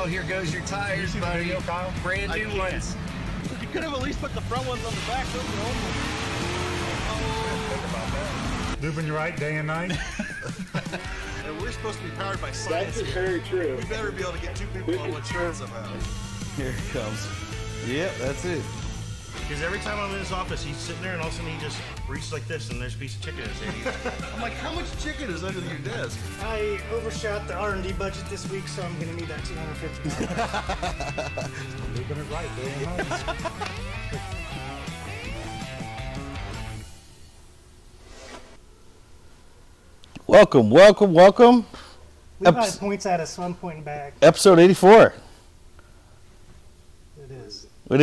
here goes your tires, buddy. Video, Kyle? Brand new ones. You could have at least put the front ones on the back. Those are old ones. Moving right day and night. And we're supposed to be powered by science. That's very true. We better be able to get two people on one train somehow. Here it comes. Yep, that's it. Because every time I'm in his office, he's sitting there and all of a sudden he just reaches like this and there's a piece of chicken in his hand. I'm like, how much chicken is under your desk? I overshot the R&D budget this week, so I'm going to need that $250. Moving it right day and night. Welcome. Levi points at us, so I'm pointing back. Episode 84. It is. It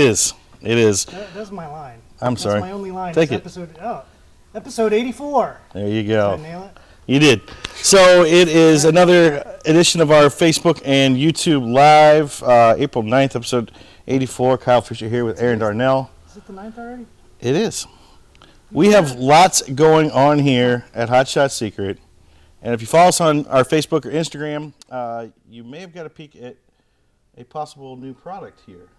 is. That's my line. I'm sorry. That's my only line. Take it. Episode 84. There you go. Did I nail it? You did. So it is another edition of our Facebook and YouTube Live, April 9th, episode 84. Kyle Fisher here with Aaron Darnell. Is it the 9th already? It is. We have lots going on here at Hot Shot Secret. And if you follow us on our Facebook or Instagram, you may have got a peek at a possible new product here.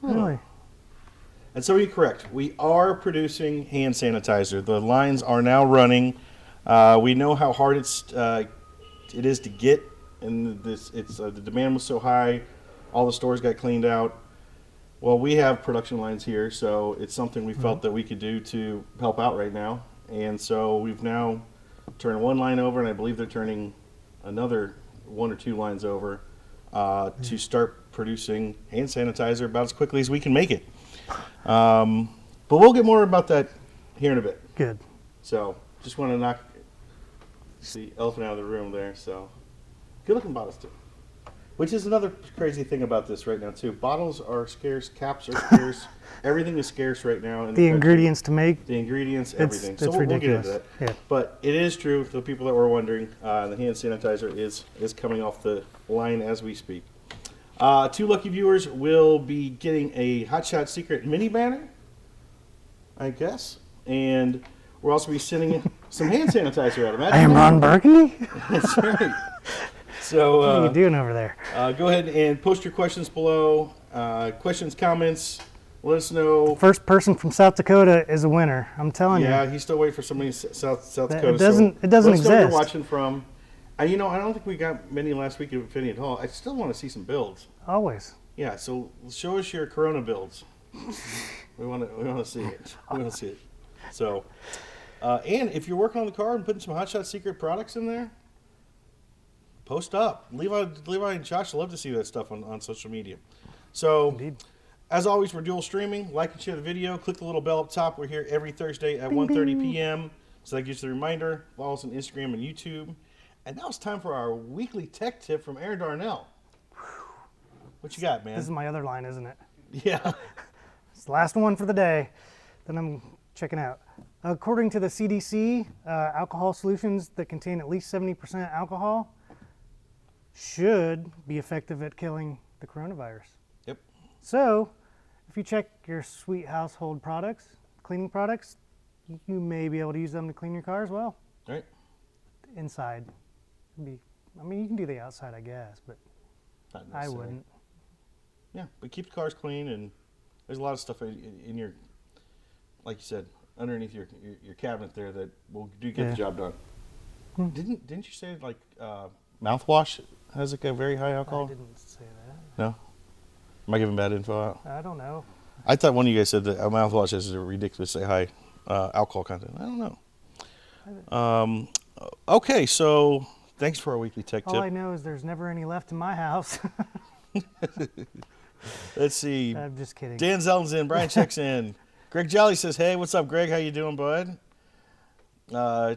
Really? And so you're correct. We are producing hand sanitizer. The lines are now running. We know how hard it is to get, and the demand was so high. All the stores got cleaned out. Well, we have production lines here, so it's something we felt that we could do to help out right now. And so we've now turned one line over, and I believe they're turning another one or two lines over to start producing hand sanitizer about as quickly as we can make it. But we'll get more about that here in a bit. Good. So just want to knock the elephant out of the room there. So good looking bottles too. Which is another crazy thing about this right now too. Bottles are scarce, caps are scarce, everything is scarce right now. In the ingredients to make. The ingredients, everything. It's so we'll get ridiculous. into that. Yeah. But it is true, for the people that were wondering, the hand sanitizer is coming off the line as we speak. Two lucky viewers will be getting a Hot Shot Secret mini banner, I guess. And we'll also be sending some hand sanitizer out. I am Ron Burgundy? That's right. So, what are you doing over there? Go ahead and post your questions below. Questions, comments, let us know. First person from South Dakota is a winner. I'm telling you. Yeah, he's still waiting for somebody in South Dakota. It doesn't let us know where exist. you're watching from. I don't think we got many last week, if any at all. I still want to see some builds. Always. Yeah, so show us your Corona builds. we want to see it. We want to see it. So, and if you're working on the car and putting some Hot Shot Secret products in there, post up. Levi and Josh love to see that stuff on social media. So, Indeed. As always, we're dual streaming. Like and share the video. Click the little bell up top. We're here every Thursday at 1:30 p.m. So that gives you the reminder. Follow us on Instagram and YouTube. And now it's time for our weekly tech tip from Aaron Darnell. What you got, man? This is my other line, isn't it? Yeah. It's the last one for the day. Then I'm checking out. According to the CDC, alcohol solutions that contain at least 70% alcohol should be effective at killing the coronavirus. Yep. So, if you check your sweet household products, cleaning products, you may be able to use them to clean your car as well. All right. Inside. You can do the outside, I guess, but Not I necessary. wouldn't. Yeah, but keep the cars clean, and there's a lot of stuff in your, like you said, underneath your cabinet there that will get the job done. Didn't you say like mouthwash has like a very high alcohol? I didn't say that. No. Am I giving bad info out? I don't know. I thought one of you guys said that a mouthwash has a ridiculously high alcohol content. I don't know. Okay, so thanks for our weekly tech All tip. I know is there's never any left in my house. Let's see. I'm just kidding. Dan Zeldin's in. Brian checks in. Greg Jolly says, "Hey, what's up, Greg? How you doing, bud?"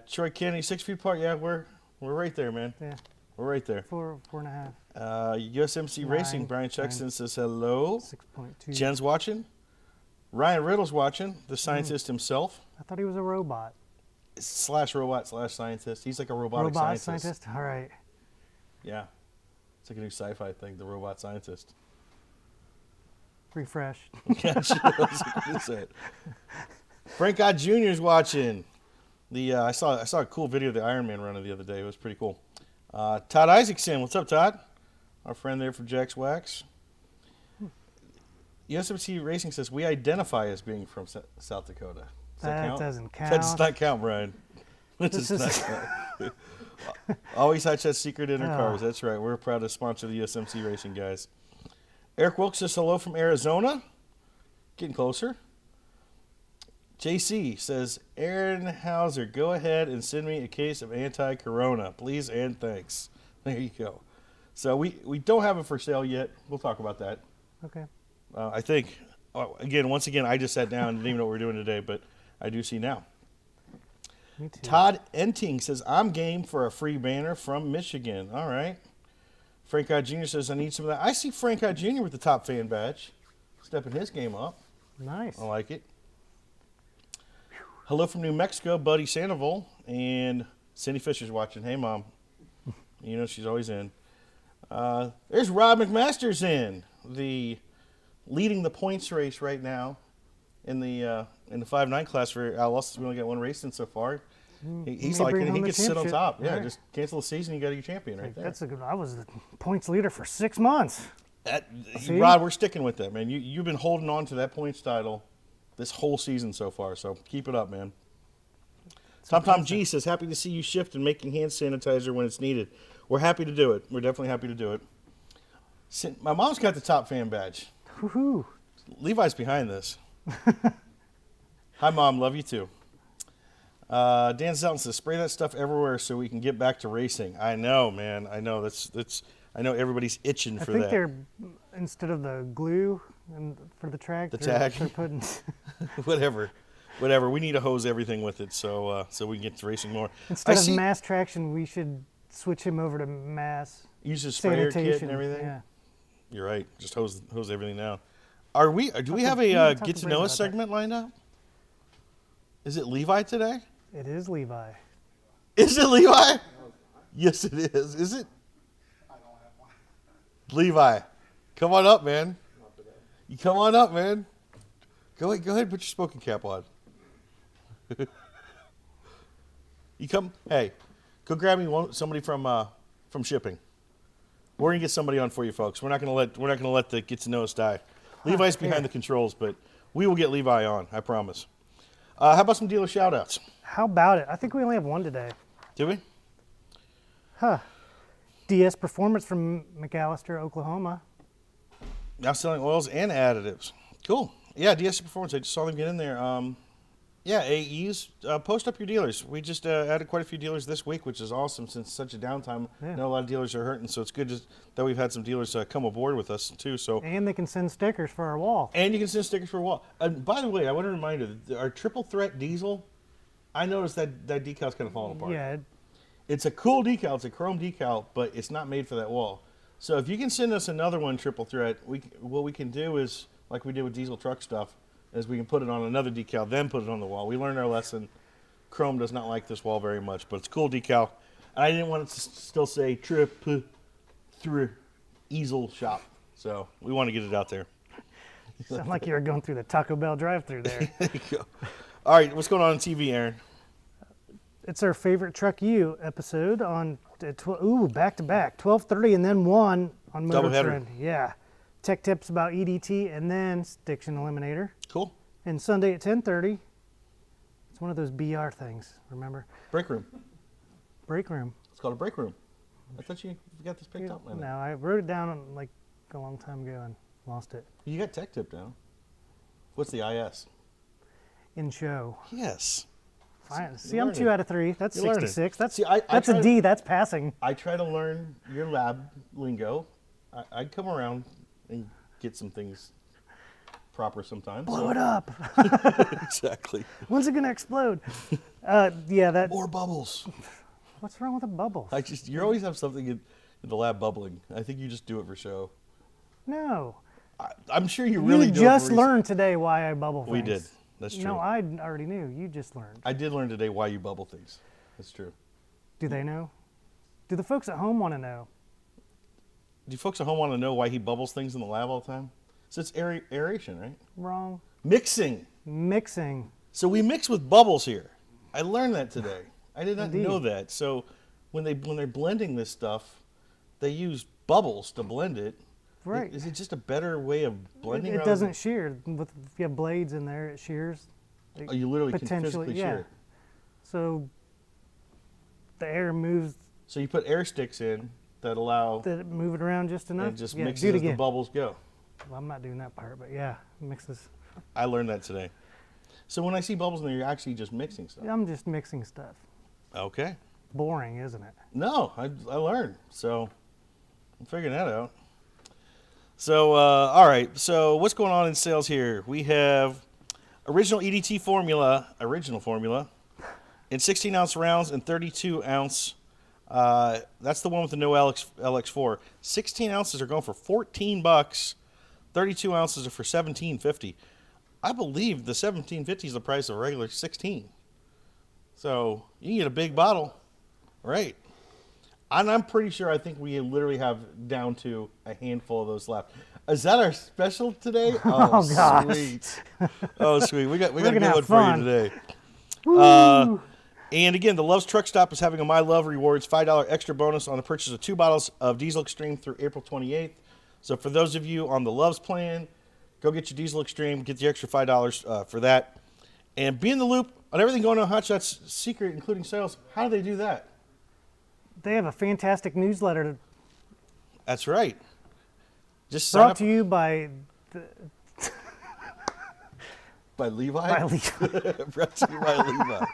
Troy Kennedy, 6 feet apart. Yeah, we're right there, man. Yeah. We're right there. 4.5. USMC Racing. Brian checks in and says hello. 6.2. Jen's watching. Ryan Riddle's watching. The scientist himself. I thought he was a robot. / robot / scientist. He's like a robotic scientist. All right. Yeah. It's like a new sci-fi thing, the robot scientist. Refresh. Yeah, sure, I was gonna say it. Frank God Jr. is watching. I saw a cool video of the Iron Man running the other day. It was pretty cool. Todd Isaacson, what's up, Todd? our friend there from Jack's Wax. USMC Racing says we identify as being from South Dakota. Does that count? Doesn't count. That does not count, Brian. That does This not is- count. Always hatch that secret in our cars. That's right. We're proud to sponsor the USMC Racing guys. Eric Wilkes says hello from Arizona. Getting closer. JC says, Aaron Hauser, go ahead and send me a case of anti-corona, please and thanks. There you go. So we don't have it for sale yet. We'll talk about that. Okay. I think, once again, I just sat down and didn't even know what we were doing today, but I do see now. Me too. Todd Enting says, I'm game for a free banner from Michigan. All right. Frank I. Jr. says, I need some of that. I see Frank I. Jr. with the top fan badge. Stepping his game up. Nice. I like it. Hello from New Mexico, Buddy Sandoval. And Cindy Fisher's watching. Hey, Mom. You know she's always in. There's Rob McMaster's in. Leading the points race right now in the 5-9 class for Al Lawson's. We only got one race in so far. He's May like, bring he home the gets to sit on championship. top. Yeah, Right. just cancel the season, you got your champion right there. That's a good. I was the points leader for 6 months. See? Rod, we're sticking with that, man. You've been holding on to that points title this whole season so far, so keep it up, man. Tom G says, happy to see you shift and making hand sanitizer when it's needed. We're happy to do it. We're definitely happy to do it. My mom's got the top fan badge. Woohoo! Levi's behind this. Hi, Mom. Love you too. Dan Zelton says, spray that stuff everywhere so we can get back to racing. I know, man. I know. That's. I know everybody's itching for that. I think they're, instead of the glue and for the track, The they're tag. putting. Whatever. We need to hose everything with it so we can get to racing more. Instead of mass traction, we should switch him over to mass use a sprayer sanitation. kit and everything. Yeah. You're right. Just hose everything now. Do we have we a talked get to to Brandon know about us that. segment lined up? Is it Levi today? It is Levi. Is it Levi? Yes, it is. Is it? Levi, come on up, man. You come on up, man. Go ahead, put your smoking cap on. You come. Hey, go grab me somebody from shipping. We're gonna get somebody on for you, folks. We're not gonna let the get to know us die. Levi's behind the controls, but we will get Levi on. I promise. How about some dealer shout-outs? How about it? I think we only have one today. Do we? DS Performance from McAllister, Oklahoma. Now selling oils and additives. Cool. Yeah, DS Performance. I just saw them get in there. Yeah, AEs. Post up your dealers. We just added quite a few dealers this week, which is awesome since such a downtime. Yeah. I know a lot of dealers are hurting, so it's good that we've had some dealers come aboard with us too. So. And they can send stickers for our wall. And you can send stickers for a wall. And by the way, I want to remind you, our triple threat diesel, I noticed that decal's kind of falling apart. Yeah, It's a cool decal. It's a chrome decal, but it's not made for that wall. So if you can send us another one triple threat, what we can do is, like we did with diesel truck stuff, is we can put it on another decal, then put it on the wall. We learned our lesson. Chrome does not like this wall very much, but it's a cool decal. And I didn't want it to still say triple threat easel shop. So we want to get it out there. sound like you were going through the Taco Bell drive-thru there. There you go. All right, what's going on TV, Aaron? It's our favorite Truck U episode on back-to-back, 12:30 and then 1 on Motor Doubleheader. Trend. Yeah. Tech tips about EDT and then Stiction Eliminator. Cool. And Sunday at 10:30, it's one of those BR things, remember? Break room. Break room. It's called a break room. I thought you got this picked up, man. No, I wrote it down like a long time ago and lost it. You got tech tip down. What's the IS? In show. Yes. Fine. See, you're I'm learning. 2 out of 3. That's You're learning. 66. That's See, I that's try a to- D. That's passing. I try to learn your lab lingo. I'd come around and get some things proper sometimes. Blow it up. Exactly. When's it gonna explode? Yeah, that. More bubbles. What's wrong with the bubbles? You always have something in the lab bubbling. I think you just do it for show. No. I'm sure you really You do. just learned today why I bubble things. We did. That's true. No, I already knew. You just learned. I did learn today why you bubble things. That's true. Do they know? Do the folks at home want to know? Do you folks at home want to know why he bubbles things in the lab all the time? So it's aeration, right? Wrong. Mixing. Mixing. So we mix with bubbles here. I learned that today. I did not Indeed. know that. So when they're blending this stuff, they use bubbles to blend it. Right. Is it just a better way of blending? It rather doesn't shear. If you have blades in there, it shears. Oh, you literally can Potentially, physically yeah. shear it. So the air moves, So you put air sticks in that allow that move it around just enough. and it just yeah, mixes do it as the again. bubbles go. Well, I'm not doing that part, but yeah, mixes. I learned that today. So when I see bubbles in there, you're actually just mixing stuff. I'm just mixing stuff. Okay. Boring, isn't it? No, I learned. So I'm figuring that out. So, all right. So what's going on in sales here? We have original EDT formula, in 16-ounce rounds and 32-ounce. That's the one with the no LX4. 16 ounces are going for $14. 32 ounces are for $17.50. I believe the $17.50 is the price of a regular 16. So you can get a big bottle, right? And I'm pretty sure I think we literally have down to a handful of those left. Is that our special today? Oh, gosh. Sweet. Oh, sweet. We got a gonna good have one fun. for you today. And again, the Love's Truck Stop is having a My Love Rewards $5 extra bonus on the purchase of 2 bottles of Diesel Extreme through April 28th. So for those of you on the Love's plan, go get your Diesel Extreme, get the extra $5 for that. And be in the loop on everything going on Hot Shots Secret, including sales. How do they do that? They have a fantastic newsletter That's right. Just sign brought up to you by by Levi. by Levi. Brought to you by Levi.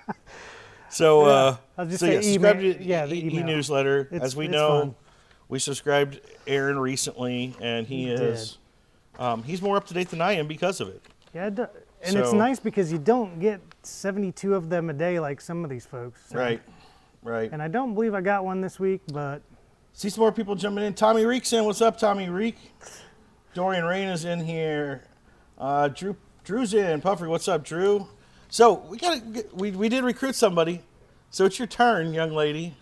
So, I'll just so say yeah, subscribe email- to yeah, the email. e-newsletter. It's- As we it's know, fun. we subscribed Aaron recently, and he is he's more up to date than I am because of it. Yeah, and it's So- nice because you don't get 72 of them a day like some of these folks. So- Right. And I don't believe I got one this week, but See some more people jumping in. Tommy Reek's in. What's up, Tommy Reek? Dorian Rain is in here. Drew's in. Puffer, what's up, Drew? So we did recruit somebody. So it's your turn, young lady.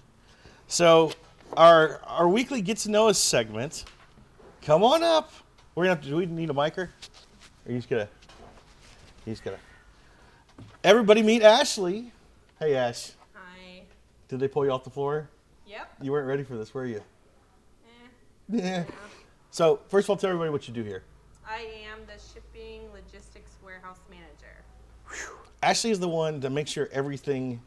So our weekly Get to Know Us segment. Come on up. We're gonna have to. Do we need a micer? Or he's gonna. Everybody meet Ashley. Hey, Ash. Hi. Did they pull you off the floor? Yep. You weren't ready for this, were you? Eh. Yeah. So, first of all, tell everybody what you do here. I am the shipping logistics warehouse manager. Ashley is the one that makes sure everything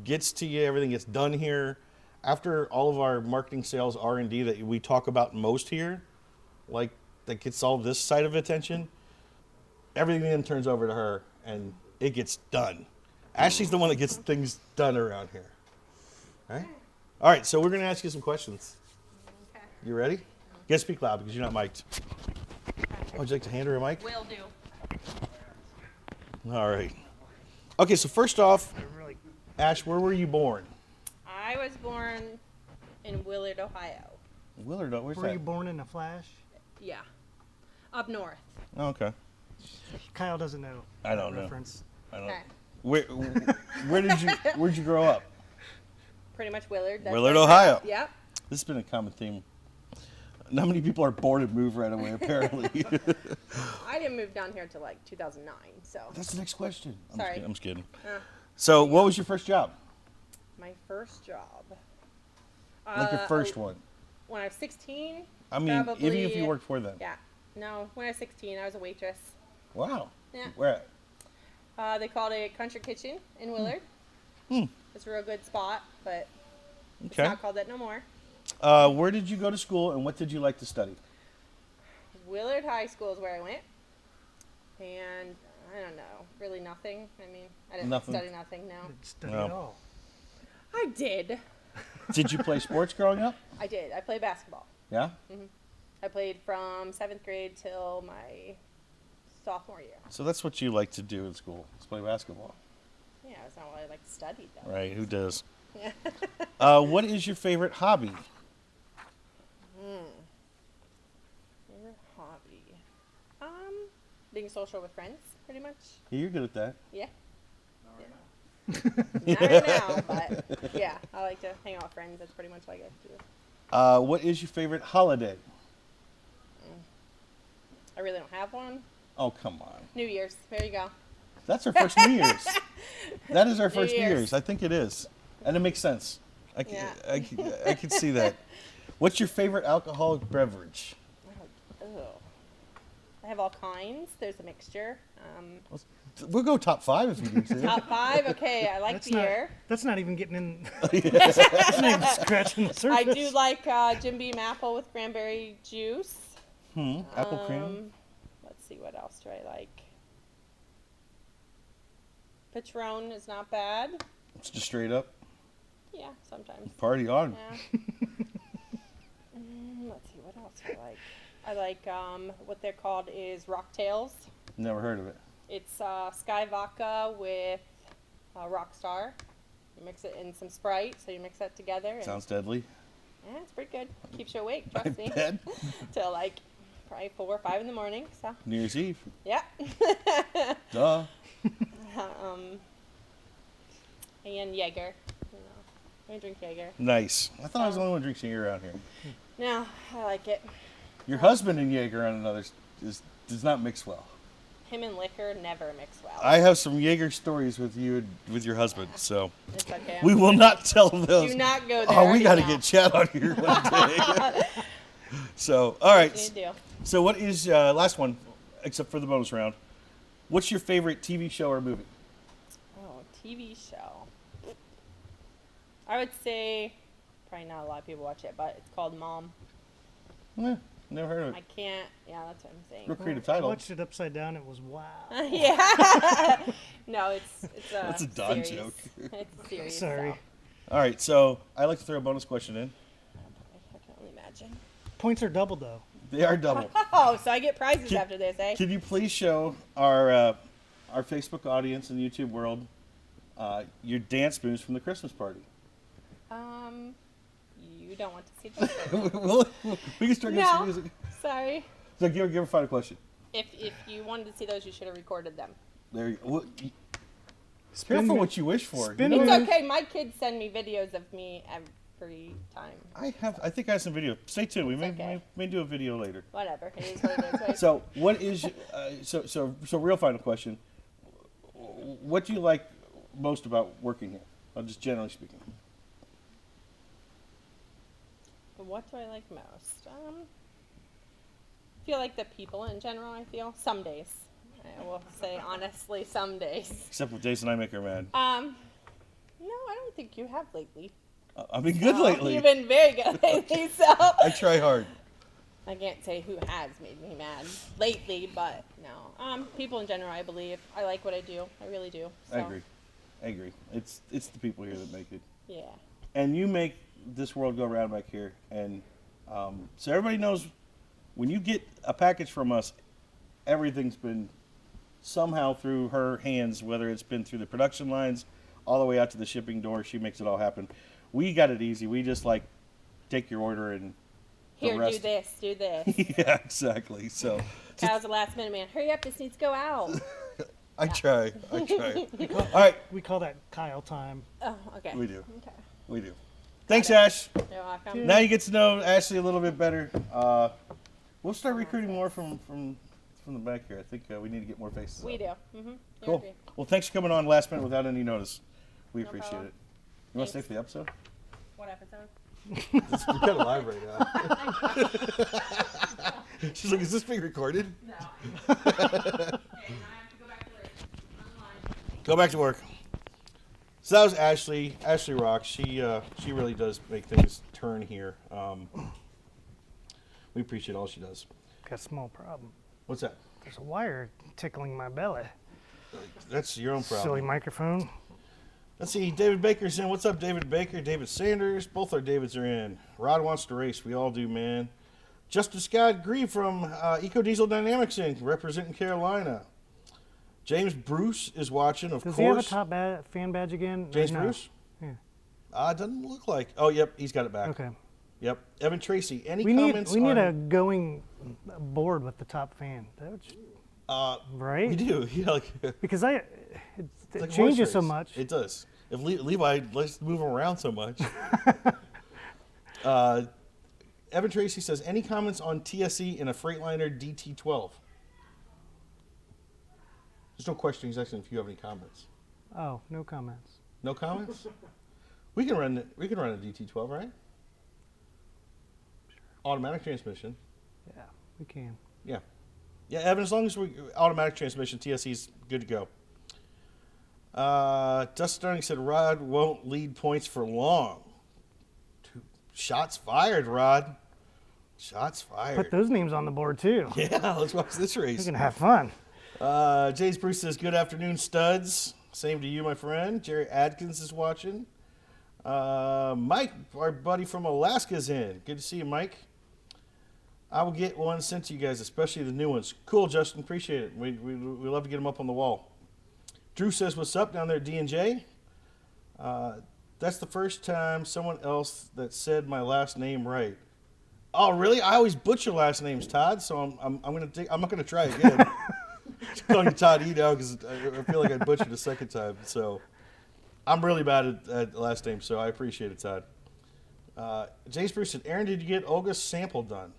gets to you, everything gets done here. After all of our marketing, sales, R&D that we talk about most here, like that gets all this side of attention, everything then turns over to her and it gets done. Ashley's the one that gets things done around here. All right? All right, so we're going to ask you some questions. Okay. You ready? You gotta speak loud because you're not mic'd. Would you like to hand her a mic? Will do. All right. Okay, so first off, Ash, where were you born? I was born in Willard, Ohio. Willard, where's were that? you born in a flash? Yeah. Up north. Oh, okay. Kyle doesn't know. I don't that know. reference. I don't. Okay. Where'd you grow up? Pretty much Willard. That's Willard, where I grew Ohio. up. Yep. This has been a common theme. Not many people are born and move right away, apparently. I didn't move down here until like 2009, so. That's the next question. Sorry. I'm just kidding. Uh, So, what was your first job? my first job. Like your first one? When I was 16. I mean, even if probably- you worked for them. Yeah. No, when I was 16, I was a waitress. Wow. Yeah. Where at? They called it Country Kitchen in Willard. Hmm. It's a real good spot, but it's Okay. not called that no more. Where did you go to school and what did you like to study? Willard High School is where I went. And I don't know, really nothing. I mean, I didn't Nothing. study nothing, no. Didn't study No. at all. I did. Did you play sports growing up? I did. I played basketball. Yeah? I played from 7th grade till my sophomore year. So that's what you like to do in school, is play basketball. Yeah, it's not what I like to study, though. Right, who does? Yeah. What is your favorite hobby? Favorite hobby? Being social with friends, pretty much. You're good at that. Yeah. Not right now, but yeah, I like to hang out with friends. That's pretty much what I get to do. What is your favorite holiday? I really don't have one. Oh, come on. New Year's. There you go. That's our first New Year's. That is our first New Year's. Year's. I think it is. And it makes sense. I can see that. What's your favorite alcoholic beverage? Ugh. I have all kinds. There's a mixture. We'll go top 5 if you need to. Top 5. Okay, I like beer. That's not even getting in. That's not even scratching the surface. I do like Jim Beam apple with cranberry juice. Apple cream. Let's see, what else do I like? Patron is not bad. It's just straight up. Yeah, sometimes. Party on. Yeah. Let's see, what else do I like? I like what they're called is Rocktails. Never heard of it. It's Sky Vodka with Rockstar. You mix it in some Sprite, so you mix that together. And Sounds deadly. yeah, it's pretty good. Keeps you awake, trust me. Bet. Till like probably 4 or 5 in the morning. So New Year's Eve. yeah. Duh. And Jaeger. I drink Jaeger. Nice. I thought I was the only one drinking Jaeger around here. No, I like it. Your husband and Jaeger on another does not mix well. Him and liquor never mix well. I have some Jaeger stories with you and with your husband, so It's okay. we will not tell those. Do not go there. Oh, we got to now. get Chad on here one day. So, all right. What do you do? So, what is last one, except for the bonus round? What's your favorite TV show or movie? Oh, TV show. I would say, probably not a lot of people watch it, but it's called Mom. Never heard of I it. can't. Yeah, that's what I'm saying. Real creative I title. watched it upside down. It was wow. Yeah. No, it's a. That's a Don series. joke. It's a series. Sorry. So. All right, so I like to throw a bonus question in. I can only imagine. Points are doubled though. They are double. Oh, so I get prizes after this, eh? Can you please show our Facebook audience and YouTube world your dance moves from the Christmas party? You don't want to see this. We can start getting some No. music. Sorry. So give her a final question. If you wanted to see those, you should have recorded them. There you go. Spin Careful move. what you wish for. Spin You know, It's move. okay. My kids send me videos of me every time. I think I have some video. Stay tuned. We may, okay. may do a video later. Whatever. It is what it is. Right? So what is so real final question? What do you like most about working here? Just generally speaking. What do I like most? I feel like the people in general. I feel some days. I will say honestly, some days. Except with Jason, I make her mad. No, I don't think you have lately. I've been good lately. You've been very good lately, so I try hard. I can't say who has made me mad lately, but no. People in general, I believe. I like what I do. I really do. So, I agree. It's the people here that make it. Yeah. And you make this world go round back here. And so everybody knows when you get a package from us, everything's been somehow through her hands, whether it's been through the production lines all the way out to the shipping door. She makes it all happen. We got it easy. We just like take your order and the Here, rest. do this. Yeah, exactly. So Kyle's a last minute man. Hurry up, this needs to go out. I try. All right, We call that Kyle time. Oh, okay. we do. Okay. We do. Thanks, Ash. You're welcome. Now you get to know Ashley a little bit better. We'll start recruiting more from the back here. I think we need to get more faces. We out. do. Mm-hmm. Cool. Well, thanks for coming on last minute without any notice. We No appreciate problem. it. You want to stay for the episode? What episode? We're kind of live right now. She's like, "Is this being recorded?" No. Okay, now I have to go back to work. Online. Go back to work. So that was Ashley. Ashley rocks. She really does make things turn here. We appreciate all she does. Got a small problem. What's that? There's a wire tickling my belly. That's your own problem. Silly microphone. Let's see. David Baker's in. What's up, David Baker? David Sanders. Both our Davids are in. Rod wants to race. We all do, man. Justin Scott Grieve from EcoDiesel Dynamics Inc., representing Carolina. James Bruce is watching, of Does course. he have a top fan badge again? James No. Bruce? Yeah. Doesn't look like. Oh, yep, he's got it back. Okay. Yep. Evan Tracy. Any We need comments? we need on, a going board with the top fan. That would, right? We do. Yeah, like, Because it like changes so horse race. much. It does. If Levi likes to move him around so much. Evan Tracy says, any comments on TSE in a Freightliner DT12? There's no question. He's asking if you have any comments. Oh, no comments. No comments? We can run a DT12, right? Automatic transmission. Yeah, we can. Yeah. Yeah, Evan, as long as we automatic transmission, TSE's good to go. Dustin Starling said Rod won't lead points for long. Shots fired, Rod. Shots fired. Put those names on the board too. Yeah, let's watch this We're race. gonna have fun. James Bruce says, good afternoon, studs. Same to you, my friend. Jerry Adkins is watching. Mike, our buddy from Alaska, is in. Good to see you, Mike. I will get one sent to you guys, especially the new ones. Cool, Justin. Appreciate it. We love to get them up on the wall. Drew says, what's up down there at D&J? That's the first time someone else that said my last name right. Oh, really? I always butcher last names, Todd. So I'm not gonna try again. Calling you Todd E now because I feel like I butchered a second time. So I'm really bad at last names. So I appreciate it, Todd. James Bruce said, Aaron, did you get Olga's sample done?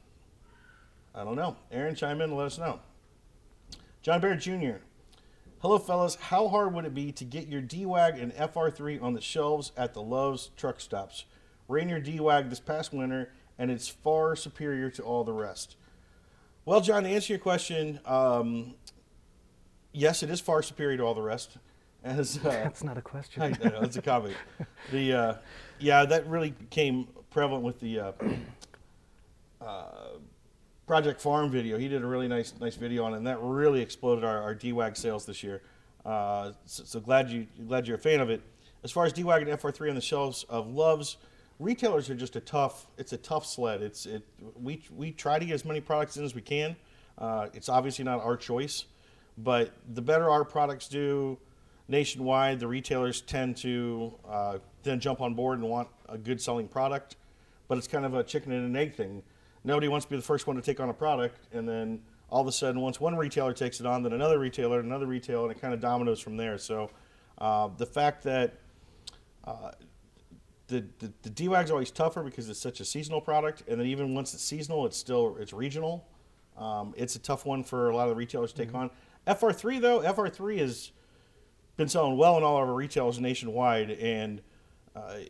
I don't know. Aaron, chime in and let us know. John Barrett Jr. Hello, fellas. How hard would it be to get your D-Wag and FR3 on the shelves at the Love's truck stops? Ran your D-Wag this past winter, and it's far superior to all the rest. Well, John, to answer your question, yes, it is far superior to all the rest. As That's not a question. I know, it's a comment. Yeah, that really became prevalent with the Project Farm video. He did a really nice video on it, and that really exploded our D-Wag sales this year. So glad you're a fan of it. As far as D-Wag and FR3 on the shelves of Love's, retailers are just a tough sled. We try to get as many products in as we can. It's obviously not our choice, but the better our products do nationwide, the retailers tend to then jump on board and want a good selling product. But it's kind of a chicken and an egg thing. Nobody wants to be the first one to take on a product, and then all of a sudden, once one retailer takes it on, then another retailer, and it kind of dominoes from there. So the fact that the D-Wag's always tougher because it's such a seasonal product, and then even once it's seasonal, it's regional. It's a tough one for a lot of the retailers to take on. FR3 though, FR3 has been selling well in all of our retailers nationwide, and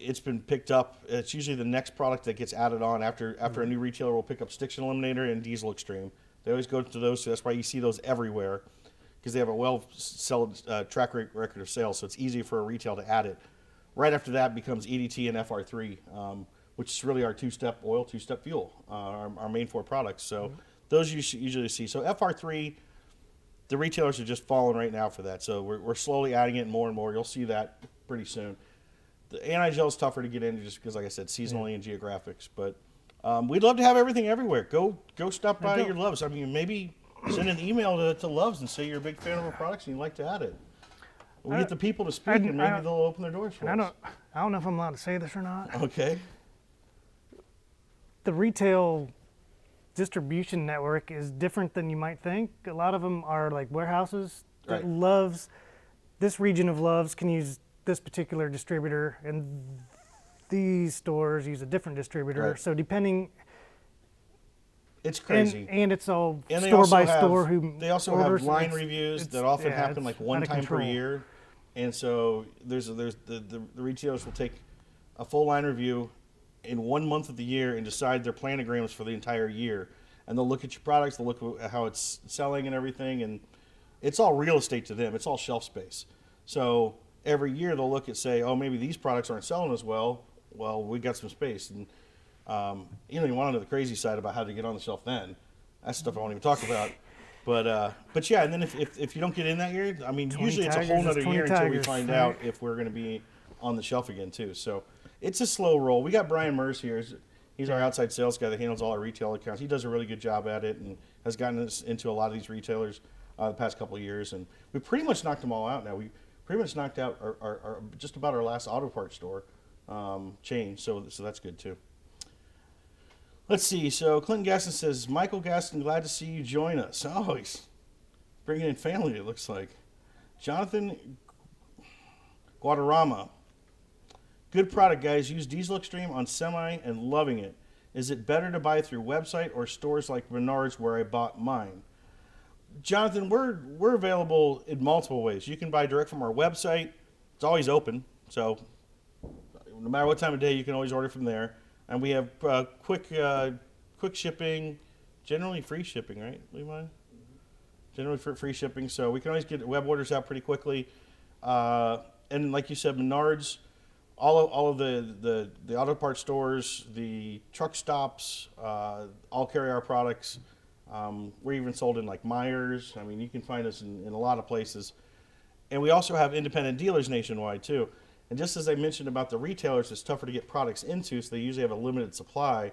it's been picked up. It's usually the next product that gets added on after a new retailer will pick up Stiction Eliminator and Diesel Extreme. They always go to those, so that's why you see those everywhere, because they have a track record of sales, so it's easy for a retail to add it. Right after that becomes EDT and FR3, which is really our two-step oil, two-step fuel, our main four products. So those you usually see. So FR3, the retailers are just falling right now for that. So we're slowly adding it more and more. You'll see that pretty soon. The anti-gel is tougher to get into just because, like I said, seasonally and geographics. But we'd love to have everything everywhere. Go stop by your Love's. I mean, maybe send an email to Love's and say you're a big fan of our products and you'd like to add it. We get the people to speak, and maybe they'll open their doors for us. I don't know if I'm allowed to say this or not. Okay. The retail distribution network is different than you might think. A lot of them are like warehouses that Right. this region of Love's can use this particular distributor, and these stores use a different distributor. Right. So depending, It's crazy. and it's all And they store also by have, store. Who they also orders, have line it's- reviews it's- that often yeah, happen it's like one out of time per control. year, and so there's the retailers will take a full line review in 1 month of the year and decide their planograms for the entire year, and they'll look at your products, they'll look at how it's selling and everything, and it's all real estate to them. It's all shelf space. So every year they'll look at say, oh, maybe these products aren't selling as well. Well, we got some space, and you don't even want to know the crazy side about how to get on the shelf then. That's stuff I won't even talk about. But yeah, and then if you don't get in that year, I mean, 20 usually it's a tigers whole is nother 20 year until we tigers, find right? out if we're going to be on the shelf again too. So it's a slow roll. We got Brian Mers here. He's our outside sales guy that handles all our retail accounts. He does a really good job at it and has gotten us into a lot of these retailers the past couple of years. And we pretty much knocked them all out now. We pretty much knocked out our just about our last auto parts store chain. So that's good too. Let's see. So Clinton Gaston says, Michael Gaston, glad to see you join us. Oh, he's bringing in family, it looks like. Jonathan Guadarrama. Good product, guys. Use Diesel Extreme on semi and loving it. Is it better to buy through website or stores like Menards where I bought mine? Jonathan, we're available in multiple ways. You can buy direct from our website. It's always open, so no matter what time of day, you can always order from there. And we have quick quick shipping, generally free shipping, right, Levi? Generally for free shipping, so we can always get web orders out pretty quickly. And like you said, Menards, all of the auto parts stores, the truck stops, all carry our products. We're even sold in like Myers. I mean, you can find us in a lot of places. And we also have independent dealers nationwide too. And just as I mentioned about the retailers, it's tougher to get products into, so they usually have a limited supply.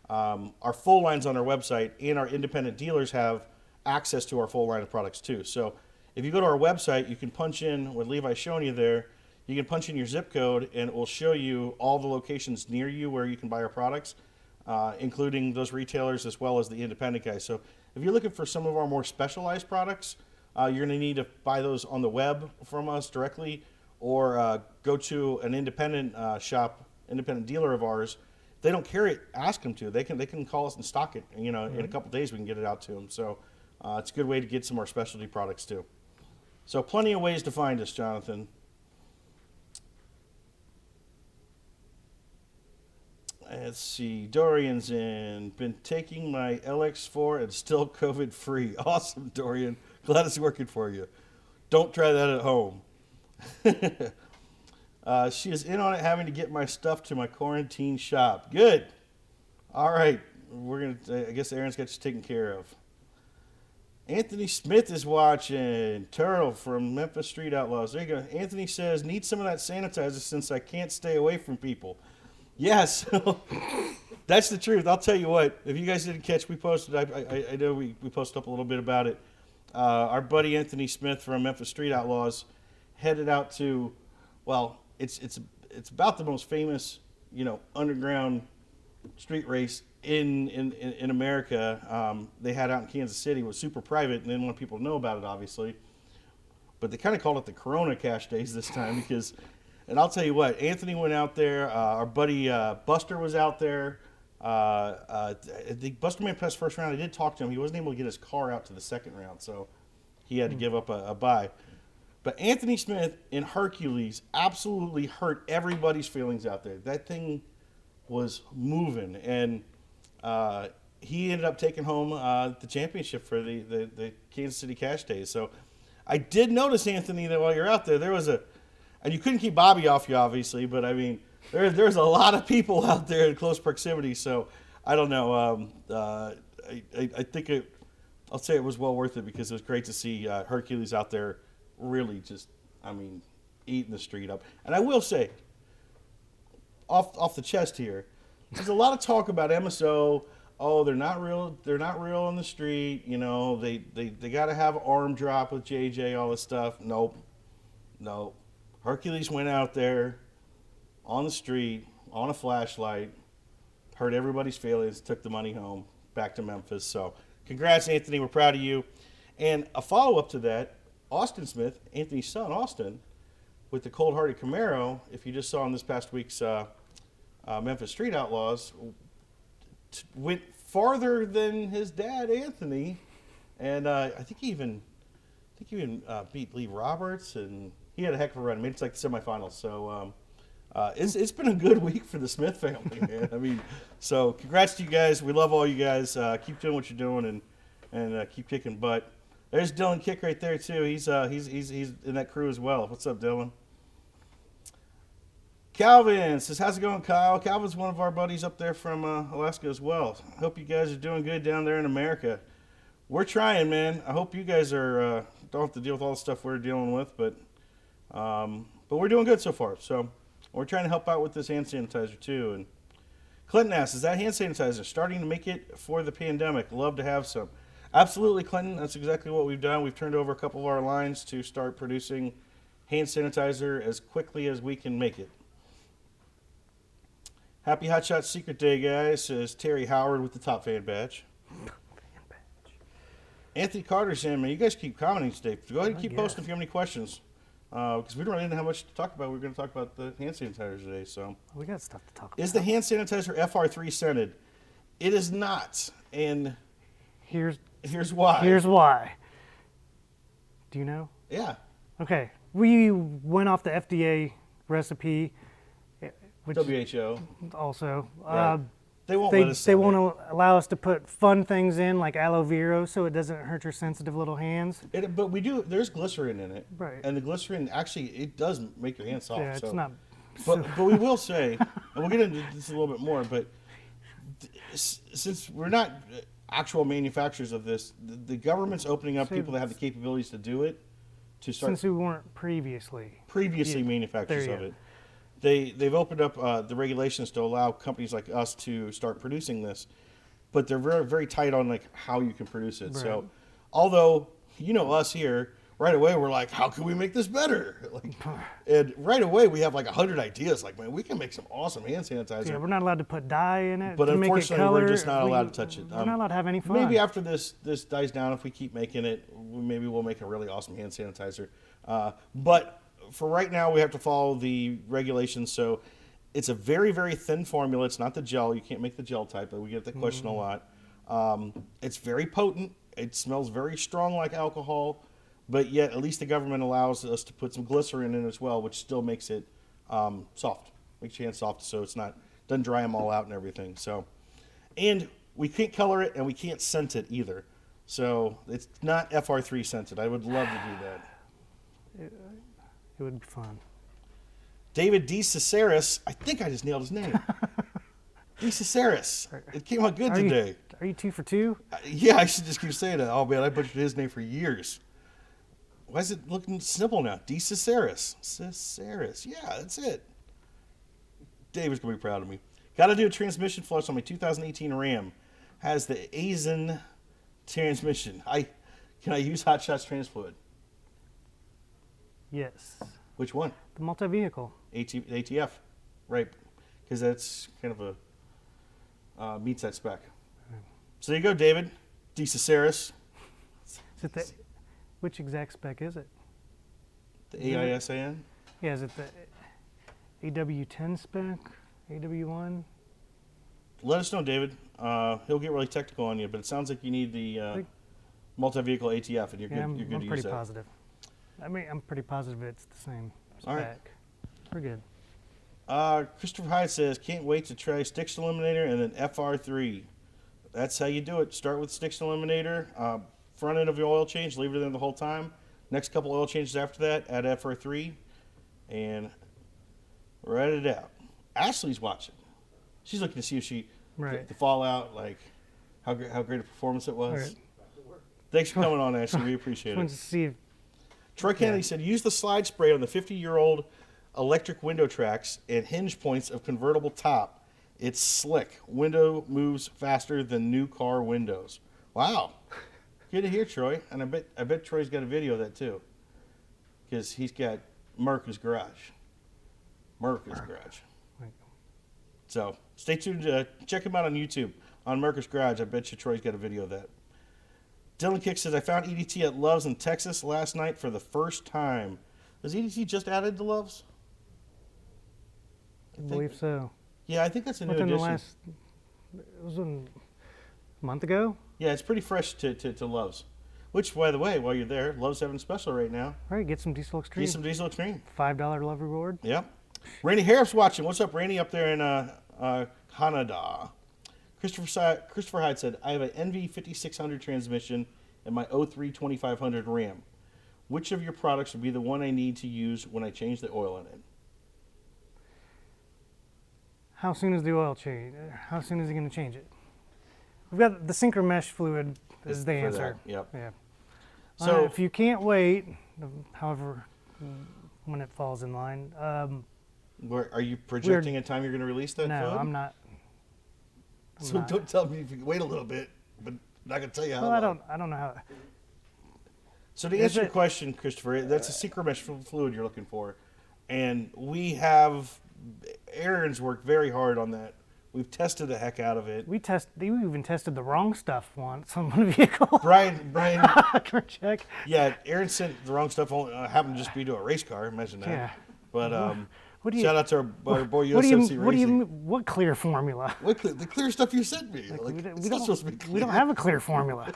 Our full lines on our website and our independent dealers have access to our full line of products too. So if you go to our website, you can punch in what Levi's showing you there. You can punch in your zip code, and it will show you all the locations near you where you can buy our products, including those retailers as well as the independent guys. So if you're looking for some of our more specialized products, you're going to need to buy those on the web from us directly, or go to an independent shop, independent dealer of ours. If they don't carry it, ask them to. They can call us and stock it. And, in a couple days we can get it out to them. So it's a good way to get some more specialty products too. So plenty of ways to find us, Jonathan. Let's see. Dorian's in. Been taking my LX4 and still COVID free. Awesome, Dorian. Glad it's working for you. Don't try that at home. She is in on it, having to get my stuff to my quarantine shop. Good. All right. I guess Aaron's got you taken care of. Anthony Smith is watching. Turtle from Memphis Street Outlaws. There you go. Anthony says, need some of that sanitizer since I can't stay away from people. Yes. That's the truth. I'll tell you what. If you guys didn't catch, we posted, I know we posted up a little bit about it. Our buddy Anthony Smith from Memphis Street Outlaws headed out to, well, it's about the most famous, underground street race in America. They had out in Kansas City. It was super private, and they didn't want people to know about it, obviously. But they kind of called it the Corona Cash Days this time because, and I'll tell you what, Anthony went out there. Our buddy Buster was out there. The Buster made press first round. I did talk to him. He wasn't able to get his car out to the second round, so he had to give up a bye. But Anthony Smith in Hercules absolutely hurt everybody's feelings out there. That thing was moving, and he ended up taking home the championship for the Kansas City Cash Days. So I did notice, Anthony, that while you're out there, there was and you couldn't keep Bobby off you, obviously, but I mean, there's a lot of people out there in close proximity. So I don't know. I think I'll say it was well worth it because it was great to see Hercules out there really just, eating the street up. And I will say, off the chest here, there's a lot of talk about MSO. Oh, they're not real on the street. They got to have an arm drop with JJ, all this stuff. Nope. Hercules went out there on the street, on a flashlight, hurt everybody's feelings, took the money home, back to Memphis. So congrats, Anthony. We're proud of you. And a follow-up to that, Austin Smith, Anthony's son, Austin, with the cold-hearted Camaro, if you just saw in this past week's Memphis Street Outlaws, went farther than his dad, Anthony. And I think he even beat Lee Roberts, and he had a heck of a run. Made it to like the semifinals. So it's been a good week for the Smith family, man. So congrats to you guys. We love all you guys. Keep doing what you're doing and keep kicking butt. There's Dylan Kick right there too. He's in that crew as well. What's up, Dylan? Calvin says, how's it going, Kyle? Calvin's one of our buddies up there from Alaska as well. Hope you guys are doing good down there in America. We're trying, man. I hope you guys are don't have to deal with all the stuff we're dealing with, but we're doing good so far. So we're trying to help out with this hand sanitizer too. And Clinton asks, is that hand sanitizer starting to make it for the pandemic? Love to have some. Absolutely, Clinton. That's exactly what we've done. We've turned over a couple of our lines to start producing hand sanitizer as quickly as we can make it. Happy Hot Shot Secret Day, guys, says Terry Howard with the Top Fan Badge. Anthony Carter's in, man. You guys keep commenting today. Go ahead and keep posting if you have any questions. Because we don't really have much to talk about. We're going to talk about the hand sanitizer today. So We got stuff to talk about. is the hand sanitizer FR3 scented? It is not. And here's why. Here's why. Do you know? Yeah. Okay. We went off the FDA recipe, which WHO. also. Right. They won't let us. They sell won't allow us to put fun things in like aloe vera, so it doesn't hurt your sensitive little hands. But we do. There's glycerin in it, Right. And the glycerin actually it does make your hands soft. Yeah, it's so. not. But we will say, and we'll get into this a little bit more. But since we're not actual manufacturers of this, the government's opening up people that have the capabilities to do it. To start Since we weren't previously. manufacturers there of you it. They've opened up the regulations to allow companies like us to start producing this, but they're very very tight on like how you can produce it. So, Right. although us here right away we're like, how can we make this better? Like, and right away we have like 100 ideas. Like, man, we can make some awesome hand sanitizer. Yeah, we're not allowed to put dye in it. But to make it unfortunately, color. we're just not allowed to touch it. We're not allowed to have any fun. Maybe after this dies down, if we keep making it, maybe we'll make a really awesome hand sanitizer. But for right now, we have to follow the regulations. So it's a very, very thin formula. It's not the gel. You can't make the gel type, but we get that question a lot. It's very potent. It smells very strong like alcohol, but yet at least the government allows us to put some glycerin in as well, which still makes it soft. Makes your hands soft, so it's not doesn't dry them all out and everything. So, and we can't color it and we can't scent it either. So it's not FR3 scented. I would love to do that. It would be fun. David D. Ciceris, I think I just nailed his name. D. Ciceris. It came out good today. Are you 2 for 2? Yeah, I should just keep saying that. Oh, man, I butchered his name for years. Why is it looking simple now? D. Ciceris. Ciceris. Yeah, that's it. David's going to be proud of me. Got to do a transmission flush on my 2018 Ram. Has the Aizen transmission. Can I use Hot Shots Trans Fluid? Yes. Which one? The multi-vehicle. ATF. Right. Because that's kind of a meets that spec. So there you go, David. D. Ciceris. Is it which exact spec is it? The AISAN. Yeah, is it the AW10 spec? AW1? Let us know, David. He'll get really technical on you, but it sounds like you need the multi-vehicle ATF, and you're good. Yeah, You're good I'm to pretty use that. positive. I mean, I'm pretty positive it's the same spec. All right. We're good. Christopher Hyde says, can't wait to try Stix Eliminator and then FR3. That's how you do it. Start with Stix Eliminator. Front end of your oil change, leave it in the whole time. Next couple oil changes after that, add FR3, and write it out. Ashley's watching. She's looking to see if she the fallout, like how great a performance it was. Right. Thanks for coming on, Ashley. We appreciate Just wanted it. to see if Troy Kennedy said, use the slide spray on the 50-year-old electric window tracks and hinge points of convertible top. It's slick. Window moves faster than new car windows. Wow. Good to hear, Troy. And I bet Troy's got a video of that too. Because he's got Merca's Garage. Merca's Garage. So stay tuned. Check him out on YouTube on Merca's Garage. I bet you Troy's got a video of that. Dylan Kick says, I found EDT at Love's in Texas last night for the first time. Has EDT just added to Love's? I believe so. Yeah, I think that's a new Within the addition. last, it was a month ago. Yeah, it's pretty fresh to Love's. Which, by the way, while you're there, Love's having a special right now. All right, get some Diesel Extreme. Get some Diesel Extreme. $5 love reward. Yep. Randy Harris watching. What's up, Randy, up there in Canada? Christopher Hyde said, I have an NV 5600 transmission and my 03 2500 Ram. Which of your products would be the one I need to use when I change the oil in it? How soon is the oil change? How soon is he going to change it? We've got the synchro mesh fluid is the For answer. that, yep. Yeah. So if you can't wait, however, when it falls in line. are you projecting a time you're going to release that No, fluid? I'm not. So don't tell me if you can wait a little bit, but I'm not going to tell you how Well, long. I don't know how. So to answer your it- question, Christopher, that's a synchro mesh fluid you're looking for. And Aaron's worked very hard on that. We've tested the heck out of it. We even tested the wrong stuff once on one vehicle. Brian, Check. yeah, Aaron sent the wrong stuff. Happened to just be to a race car. Imagine that. Yeah. But What do you? shout out to our boy What do you? USMC What do you? Racing. What clear formula? The clear stuff you sent me. We it's not supposed to be clear. we don't have a clear formula.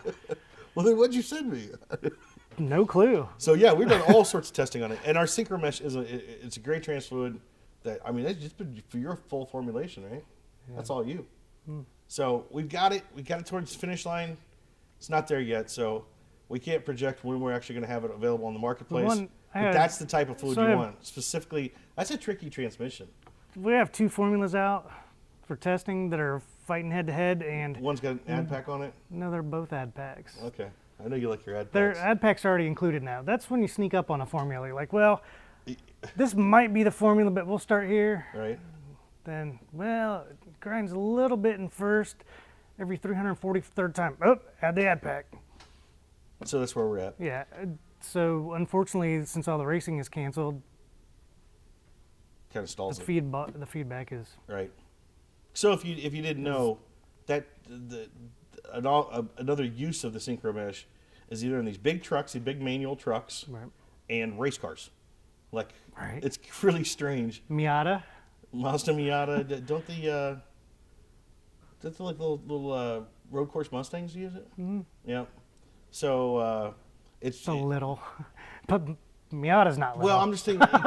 Well, then what'd you send me? No clue. So yeah, we've done all sorts of testing on it, and our synchro mesh it's a great trans fluid. That I mean, that's just been for your full formulation, right? That's all you. So we've got it. We got it towards the finish line. It's not there yet, so we can't project when we're actually going to have it available on the marketplace. But that's the type of fluid you want. Specifically, that's a tricky transmission. We have 2 formulas out for testing that are fighting head to head, and One's got an ad pack on it. no, they're both ad packs. Okay, I know you like your ad Their packs. ad packs are already included now. That's when you sneak up on a formula. You're like, well, this might be the formula, but we'll start here. Right. Then, well, it grinds a little bit in first. Every 343rd time, oh, add the ad pack. So that's where we're at. Yeah. So unfortunately, since all the racing is canceled, Kind of stalls the it. the feedback is Right. So if you didn't know, that another use of the synchro mesh is either in these big trucks, the big manual trucks, right. and race cars. Like, Right. it's really strange. Miata. Mazda Miata, don't the like little road course Mustangs use it? Mm-hmm. Yeah. So it's So little, but Miata's not little. well, I'm just thinking in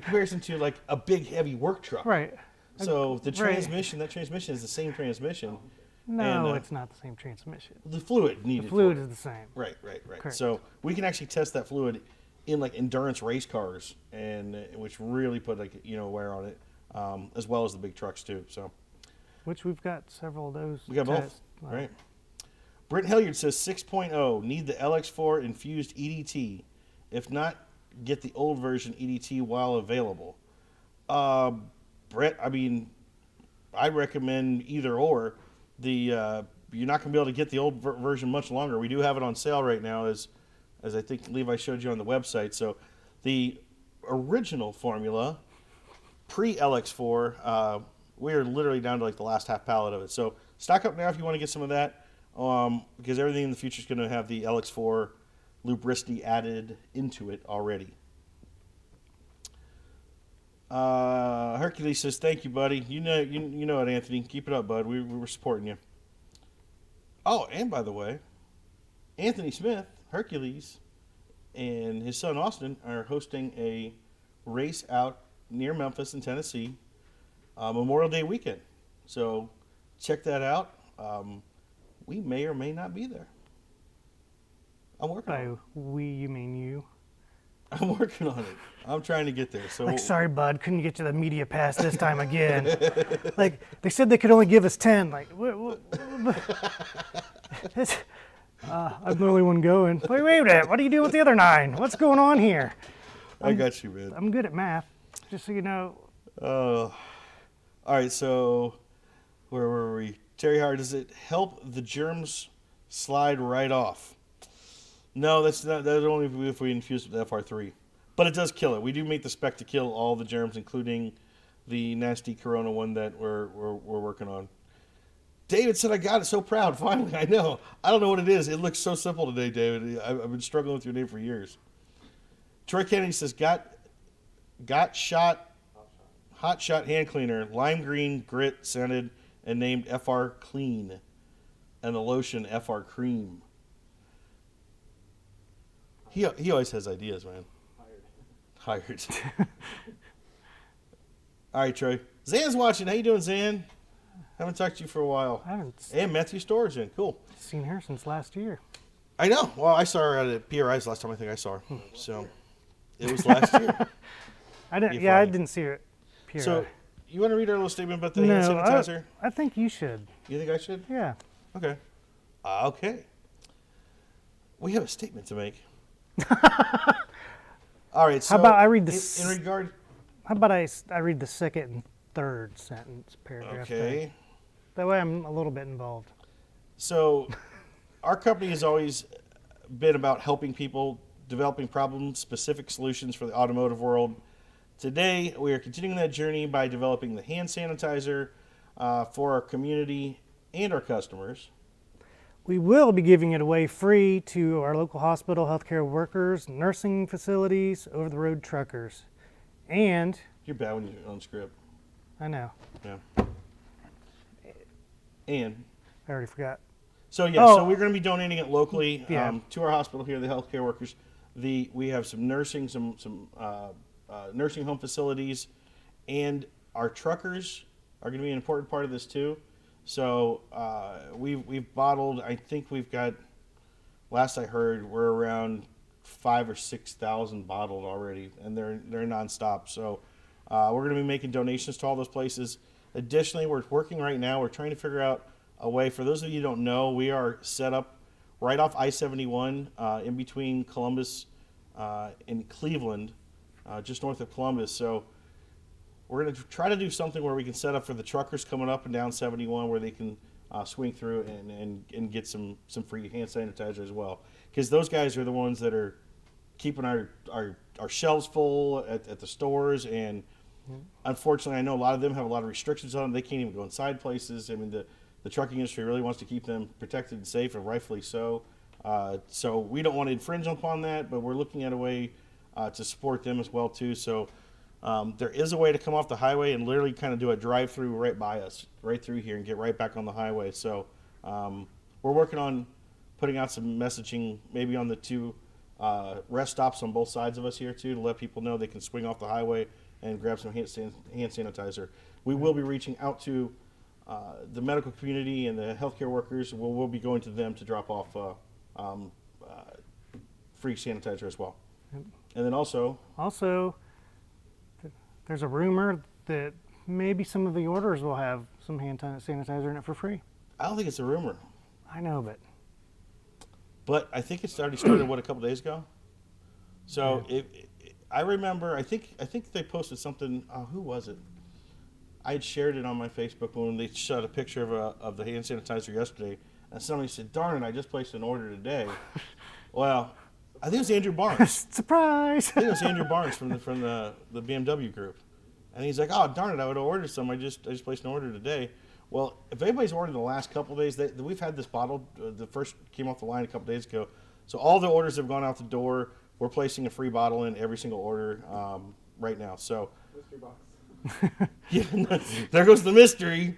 comparison to like a big heavy work truck. right. So the Right. transmission, that transmission is the same transmission. No, and, it's not the same transmission. The fluid needed. The fluid for it. is the same. Right. Correct. So we can actually test that fluid in like endurance race cars, and which really put like wear on it, as well as the big trucks too. So Which we've got several of those. we got both, tests. right? Brent Hilliard says 6.0 need the LX4 infused EDT. If not, get the old version EDT while available. Brett, I mean, I recommend either or. You're not going to be able to get the old version much longer. We do have it on sale right now, as I think Levi showed you on the website. So the original formula, pre-LX4, we're literally down to like the last half pallet of it. So stock up now if you want to get some of that, because everything in the future is going to have the LX4 lubricity added into it already. Hercules says, "Thank you, buddy. You know it, Anthony. Keep it up, bud. We were supporting you." Oh, and by the way, Anthony Smith, Hercules, and his son Austin are hosting a race out near Memphis in Tennessee, Memorial Day weekend. So check that out. We may or may not be there. I'm working on By it. we, you mean you? I'm working on it. I'm trying to get there. So Like, sorry, bud, couldn't get you the media pass this time again. Like, they said they could only give us 10. Like, I'm the only one going. Wait a minute. What are you doing with the other 9? What's going on here? I got you, man. I'm good at math, just so you know. All right, so where were we? Terry Howard, does it help the germs slide right off? No, that's only if we infuse it with FR3. But it does kill it. We do make the spec to kill all the germs, including the nasty Corona one that we're working on. David said, "I got it. So proud. Finally, I know. I don't know what it is. It looks so simple today, David. I've been struggling with your name for years." Troy Kennedy says, "Got shot, hot shot hand cleaner, lime green, grit, scented, and named FR Clean, and the lotion FR Cream." He always has ideas, man. Hired. All right, Troy. Zan's watching. How you doing, Zan? Haven't talked to you for a while. I haven't And Matthew Storage in. Cool. seen her since last year. I know. Well, I saw her at PRI's last time I think I saw her. So it was last year. I didn't. You Yeah, I funny. didn't see her. At So PRI. you want to read our little statement about the hand sanitizer? I think you should. You think I should? Yeah. Okay. Okay. We have a statement to make. All right. So How about I read this? in regard? How about I read the second and third sentence paragraph? Okay. There. That way I'm a little bit involved. So our company has always been about helping people, developing problem-specific solutions for the automotive world. Today, we are continuing that journey by developing the hand sanitizer for our community and our customers. We will be giving it away free to our local hospital, healthcare workers, nursing facilities, over-the-road truckers. And, You're bad when you're on script. I know, Yeah. And I already forgot. so yeah, Oh. so we're going to be donating it locally Yeah. to our hospital here, the healthcare workers. We have some nursing, some nursing home facilities, and our truckers are going to be an important part of this too. So we've bottled. I think we've got. Last I heard, we're around 5,000 or 6,000 bottled already, and they're nonstop. So we're going to be making donations to all those places. Additionally, we're working right now. We're trying to figure out a way. For those of you who don't know, we are set up right off I-71 in between Columbus and Cleveland, just north of Columbus. So we're going to try to do something where we can set up for the truckers coming up and down 71 where they can swing through and get some free hand sanitizer as well. Because those guys are the ones that are keeping our shelves full at the stores. And unfortunately, I know a lot of them have a lot of restrictions on them. They can't even go inside places. I mean, the trucking industry really wants to keep them protected and safe, and rightfully so. So we don't want to infringe upon that, but we're looking at a way to support them as well too. So there is a way to come off the highway and literally kind of do a drive-through right by us, right through here, and get right back on the highway. So we're working on putting out some messaging, maybe on the two rest stops on both sides of us here too, to let people know they can swing off the highway and grab some hand sanitizer. We will be reaching out to the medical community and the healthcare workers. We'll be going to them to drop off free sanitizer as well. And then also, there's a rumor that maybe some of the orders will have some hand sanitizer in it for free. I don't think it's a rumor, I know, but I think it's already started, a couple days ago? So I remember, I think they posted something, who was it? I had shared it on my Facebook when they shot a picture of the hand sanitizer yesterday, and somebody said, darn it, I just placed an order today. Well, I think it was Andrew Barnes. Surprise! I think it was Andrew Barnes from the BMW group. And he's like, oh, darn it, I would have ordered some. I just placed an order today. Well, if anybody's ordered in the last couple of days, we've had this bottle. The first came off the line a couple days ago. So all the orders have gone out the door. We're placing a free bottle in every single order right now. So, mystery box. Yeah, there goes the mystery.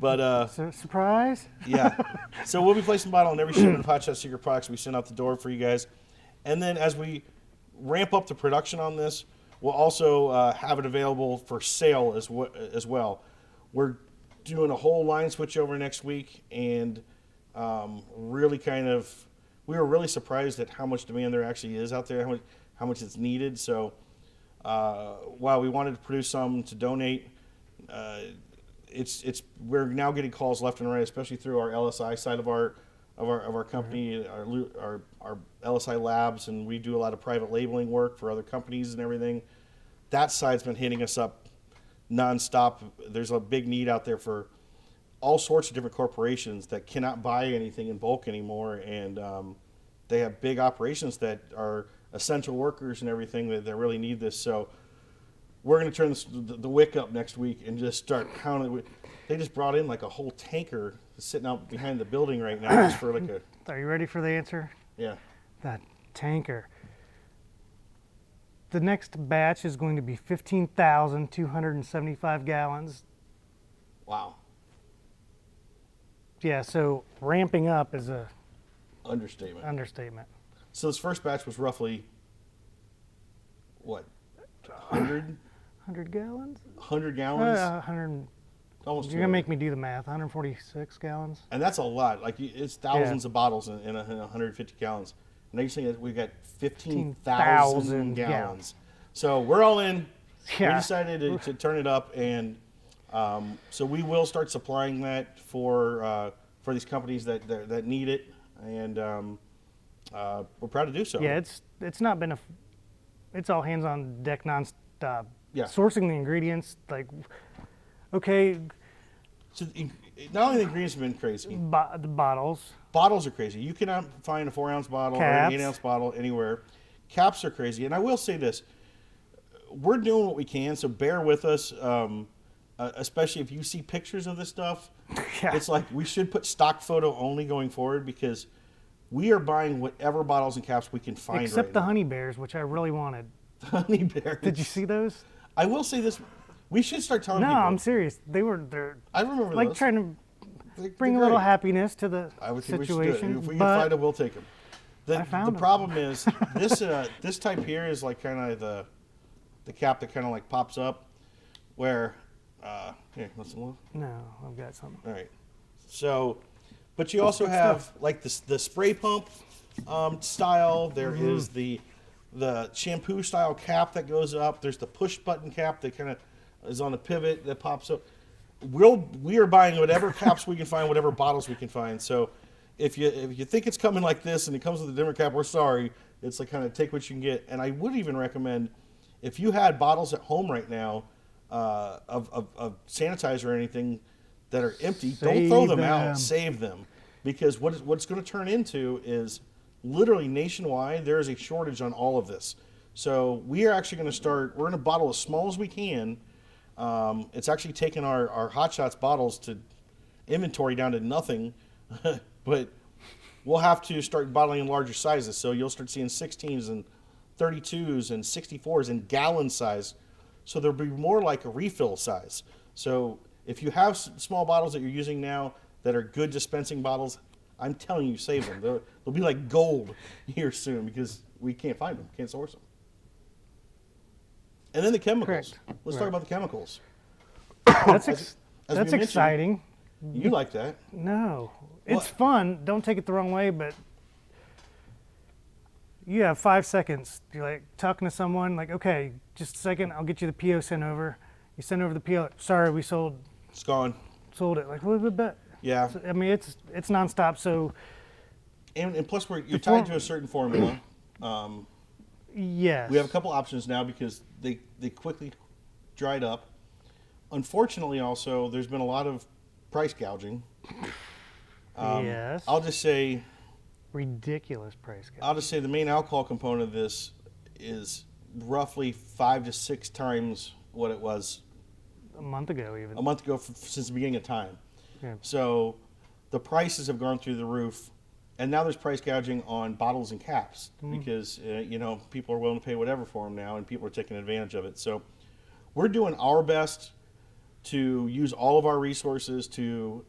But surprise. Yeah. So we'll be placing a bottle in every shipment of Hot Shot Secret products we send out the door for you guys. And then as we ramp up the production on this, we'll also have it available for sale as well. We're doing a whole line switch over next week, and really we were really surprised at how much demand there actually is out there, how much it's needed. So while we wanted to produce some to donate, we're now getting calls left and right, especially through our LSI side of our company, our LSI labs, and we do a lot of private labeling work for other companies and everything. That side's been hitting us up nonstop. There's a big need out there for all sorts of different corporations that cannot buy anything in bulk anymore, and they have big operations that are essential workers and everything that really need this. So we're going to turn the wick up next week and just start counting. They just brought in like a whole tanker sitting out behind the building right now just for like a... Are you ready for the answer? Yeah. That tanker. The next batch is going to be 15,275 gallons. Wow. Yeah, so ramping up is a... Understatement. So this first batch was roughly, what, 100? 100 gallons? 100 gallons? 100... Almost. You're going to make me do the math. 146 gallons? And that's a lot. Like, it's thousands of bottles in 150 gallons. Now you're saying that we got 15,000 gallons. So we're all in. Yeah. We decided to turn it up, and so we will start supplying that for these companies that need it, and we're proud to do so. Yeah, it's not been it's all hands on deck nonstop. Yeah. Sourcing the ingredients, like, okay. So not only the ingredients have been crazy. The bottles. Bottles are crazy. You cannot find a 4-ounce bottle Caps. or an 8-ounce bottle anywhere. Caps are crazy. And I will say this. We're doing what we can, so bear with us, especially if you see pictures of this stuff. Yeah. It's like we should put stock photo only going forward, because we are buying whatever bottles and caps we can find Except right the now. honey bears, which I really wanted. Honey bears. Did you see those? I will say this. We should start telling people. No, I'm serious. They're I remember like those. trying to They're bring a little great. happiness to the I would think situation. we should do it. If we can but find them, we'll take them. I found the them. problem is this type here is like kind of the cap that kind of like pops up, where Here, let's look. No, I've got something. All right. So, but you also have like the spray pump style. There is the shampoo style cap that goes up. There's the push button cap that kind of is on a pivot that pops up. We are buying whatever caps we can find, whatever bottles we can find. So if you think it's coming like this and it comes with a different cap, we're sorry. It's like kind of take what you can get. And I would even recommend if you had bottles at home right now of sanitizer or anything that are empty, don't throw them out. Save them, because what's going to turn into is literally nationwide. There is a shortage on all of this. So we are actually going to start. We're going to bottle as small as we can. It's actually taken our Hot Shots bottles to inventory down to nothing, but we'll have to start bottling in larger sizes. So you'll start seeing 16s and 32s and 64s in gallon size. So there'll be more like a refill size. So if you have small bottles that you're using now that are good dispensing bottles, I'm telling you, save them. They'll be like gold here soon because we can't find them, can't source them. And then the chemicals. Correct. Let's talk about the chemicals. That's As we that's mentioned, exciting. You like that? No, What? it's fun. Don't take it the wrong way, but you have 5 seconds. You're like talking to someone, like, okay, just a second, I'll get you the PO sent over. You send over the PO. Sorry, we sold It's gone. it. Like, what about? Yeah. So, I mean, it's nonstop. So And plus, you're tied to a certain formula. yes, We have a couple options now because they quickly dried up. Unfortunately, also, there's been a lot of price gouging. Yes. I'll just say ridiculous price. I'll just say the main alcohol component of this is roughly 5 to 6 times what it was A month ago, even. a month ago since the beginning of time. Yeah. So the prices have gone through the roof, and now there's price gouging on bottles and caps because people are willing to pay whatever for them now, and people are taking advantage of it. So we're doing our best to use all of our resources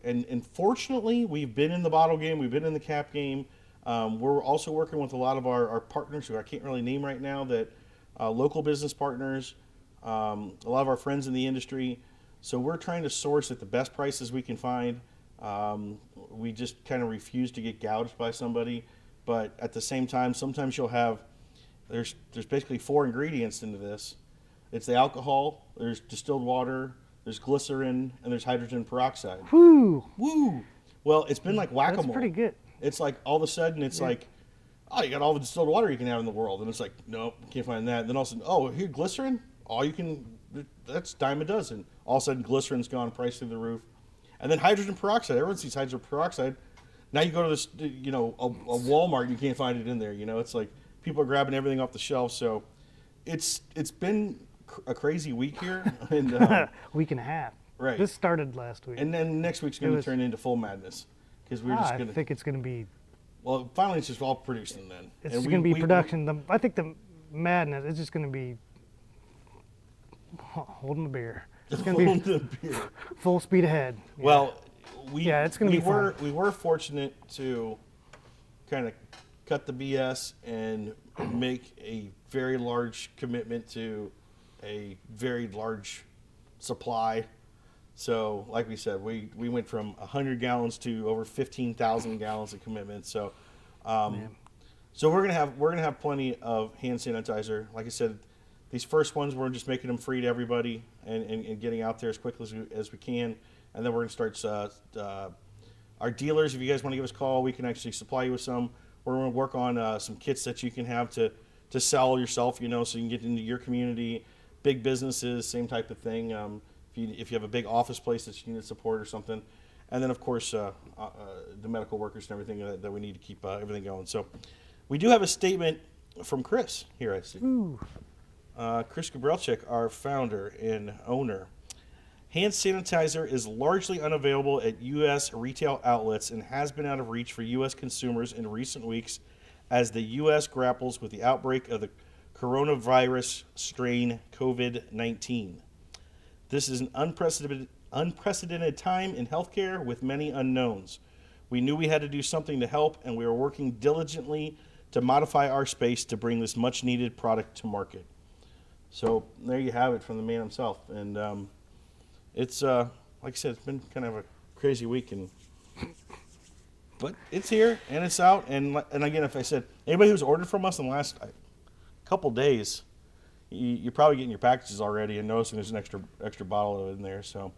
and fortunately, we've been in the bottle game, we've been in the cap game. We're also working with a lot of our partners who I can't really name right now, that local business partners, a lot of our friends in the industry. So we're trying to source at the best prices we can find. We just kind of refuse to get gouged by somebody, but at the same time, sometimes you'll have, there's basically 4 ingredients into this. It's the alcohol, there's distilled water, there's glycerin, and there's hydrogen peroxide. Whoo! Woo! Well, it's been like whack-a-mole. That's pretty good. It's like all of a sudden it's like, oh, you got all the distilled water you can have in the world. And it's like, nope, can't find that. And then all of a sudden, oh, here, glycerin? All you can, that's dime a dozen. All of a sudden, glycerin's gone, price through the roof. And then hydrogen peroxide. Everyone sees hydrogen peroxide. Now you go to this, a Walmart, you can't find it in there. It's like people are grabbing everything off the shelf. So it's been a crazy week here. And, Week and a half. Right. This started last week. and then next week's going to turn into full madness. Because we're just I going to, think it's going to be. well, finally it's just all producing then. It's And going to be production. I think the madness is just going to be holding the beer. It's going to be full speed ahead. Yeah. Well, it's going to be fun. We were fortunate to kind of cut the BS and make a very large commitment to a very large supply. So, like we said, we went from 100 gallons to over 15,000 gallons of commitment. So, so we're gonna have plenty of hand sanitizer. Like I said, these first ones we're just making them free to everybody and getting out there as quickly as we can. And then we're gonna start our dealers. If you guys want to give us a call, we can actually supply you with some. We're gonna work on some kits that you can have to sell yourself. So you can get into your community, big businesses, same type of thing. If you have a big office place that you need support or something, and then of course the medical workers and everything that we need to keep everything going. So we do have a statement from Chris here. I see. Chris Gabrielchik, our founder and owner. Hand sanitizer is largely unavailable at U.S. retail outlets and has been out of reach for U.S. consumers in recent weeks as the U.S. grapples with the outbreak of the coronavirus strain COVID-19. This is an unprecedented time in healthcare with many unknowns. We knew we had to do something to help, and we are working diligently to modify our space to bring this much-needed product to market. So there you have it from the man himself. And it's like I said, it's been kind of a crazy week, but it's here and it's out. And again, if I said anybody who's ordered from us in the last couple days, you're probably getting your packages already and noticing there's an extra bottle of it in there. So.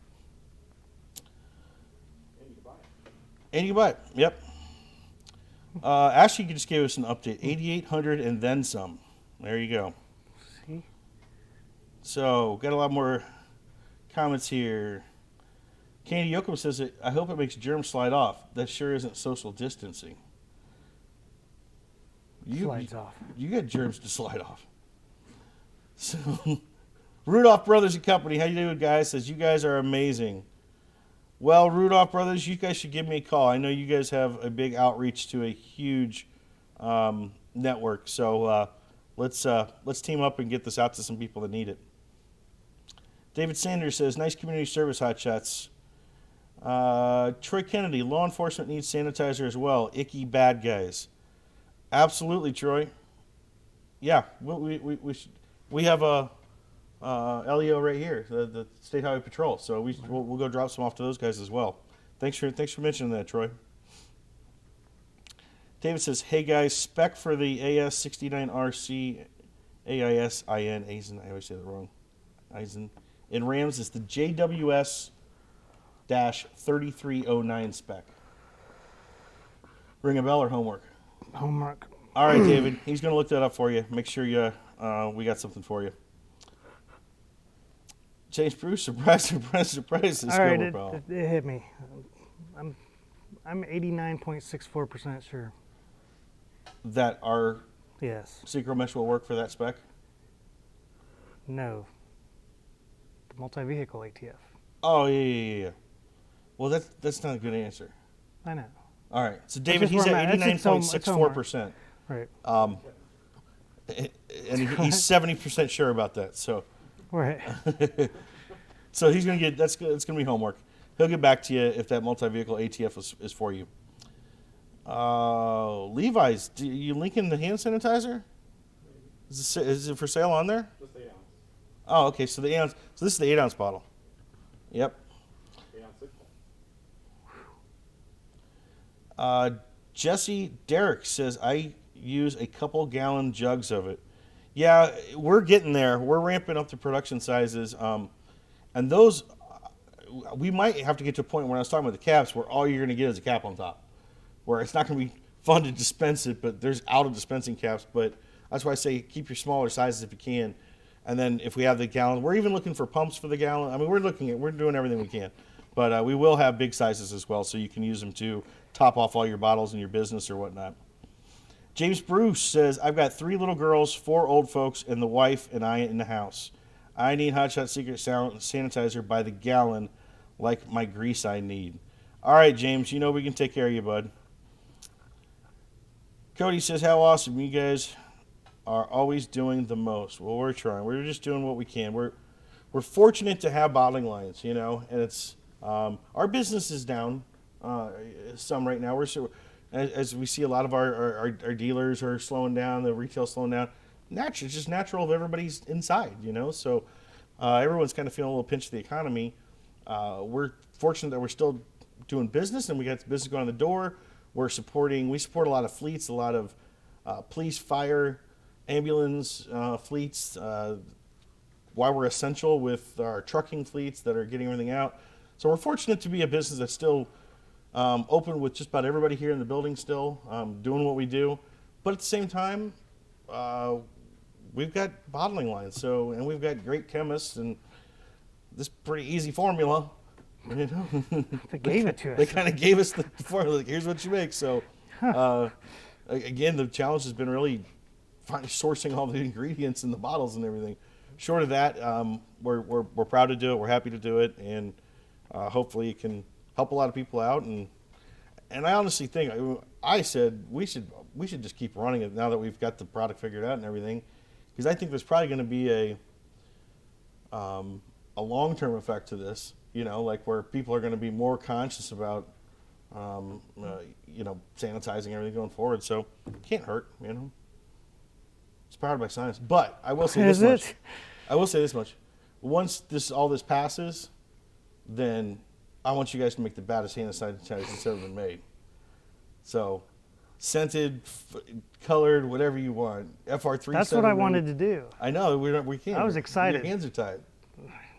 And you can buy it. Yep. Ashley just gave us an update. 8,800 and then some. There you go. See? So, got a lot more comments here. Candy Yokum says, I hope it makes germs slide off. That sure isn't social distancing. Slides off. You got germs to slide off. So, Rudolph Brothers and Company, how you doing, guys? Says, you guys are amazing. Well, Rudolph Brothers, you guys should give me a call. I know you guys have a big outreach to a huge network. So let's team up and get this out to some people that need it. David Sanders says, nice community service, hotshots. Troy Kennedy, law enforcement needs sanitizer as well. Icky bad guys. Absolutely, Troy. Yeah, we have a LEO right here, the State Highway Patrol. So we'll go drop some off to those guys as well. Thanks for mentioning that, Troy. David says, hey guys, spec for the AS69RC AISIN, I always say that wrong. Eisen. In Rams is the JWS-3309 spec. Ring a bell or homework? Homework. All right, David. He's going to look that up for you. Make sure we got something for you. James Bruce, surprise, surprise, surprise. All right, it hit me. I'm 89.64% sure. That our Yes. synchro mesh will work for that spec? No. The multi-vehicle ATF. Oh, yeah. Well, that's not a good answer. I know. All right. So, David, just he's where at I'm at. It's 89.64%. Right. And he's 70% sure about that. So, Right. so he's going to get, it's going to be homework. He'll get back to you if that multi-vehicle ATF is for you. Levi's, do you link in the hand sanitizer? Is it for sale on there? Just 8 ounce. Oh, okay. So the 8 ounce. So this is the 8 ounce bottle. Yep. 8 ounce 6 Jesse Derrick says I use a couple gallon jugs of it. Yeah, we're getting there. We're ramping up the production sizes, and those we might have to get to a point where I was talking about the caps, where all you're going to get is a cap on top, where it's not going to be fun to dispense it, but there's out of dispensing caps. But that's why I say keep your smaller sizes if you can, and then if we have the gallon, we're even looking for pumps for the gallon. I mean, we're doing everything we can, but we will have big sizes as well, so you can use them to top off all your bottles in your business or whatnot. James Bruce says, I've got 3 little girls, 4 old folks, and the wife and I in the house. I need Hotshot Secret Sanitizer by the gallon like my grease I need. All right, James, you know we can take care of you, bud. Cody says, how awesome. You guys are always doing the most. Well, we're trying. We're just doing what we can. We're fortunate to have bottling lines, you know, and it's our business is down some right now. As we see a lot of our dealers are slowing down, the retail slowing down. It's just natural of everybody's inside, you know. So everyone's kind of feeling a little pinch of the economy. We're fortunate that we're still doing business, and we got the business going on the door. We support a lot of fleets, a lot of police, fire, ambulance fleets. Why we're essential with our trucking fleets that are getting everything out. So we're fortunate to be a business that's still open with just about everybody here in the building still, doing what we do. But at the same time, we've got bottling lines, and we've got great chemists and this pretty easy formula. You know, They gave it to us. They kind of gave us the formula. Like, here's what you make. So, again, the challenge has been really sourcing all the ingredients in the bottles and everything. Short of that, we're proud to do it. We're happy to do it, and hopefully it can help a lot of people out. And I honestly think I said we should just keep running it now that we've got the product figured out and everything, because I think there's probably going to be a long-term effect to this. You know, like where people are going to be more conscious about, you know, sanitizing everything going forward. So it can't hurt, you know. It's powered by science. But I will say this much. I will say this much. Once all this passes, then I want you guys to make the baddest hand sanitizer that's ever been made. So, scented, colored, whatever you want. FR3. That's what I wanted to do. I know we can't. I was excited. Your hands are tied.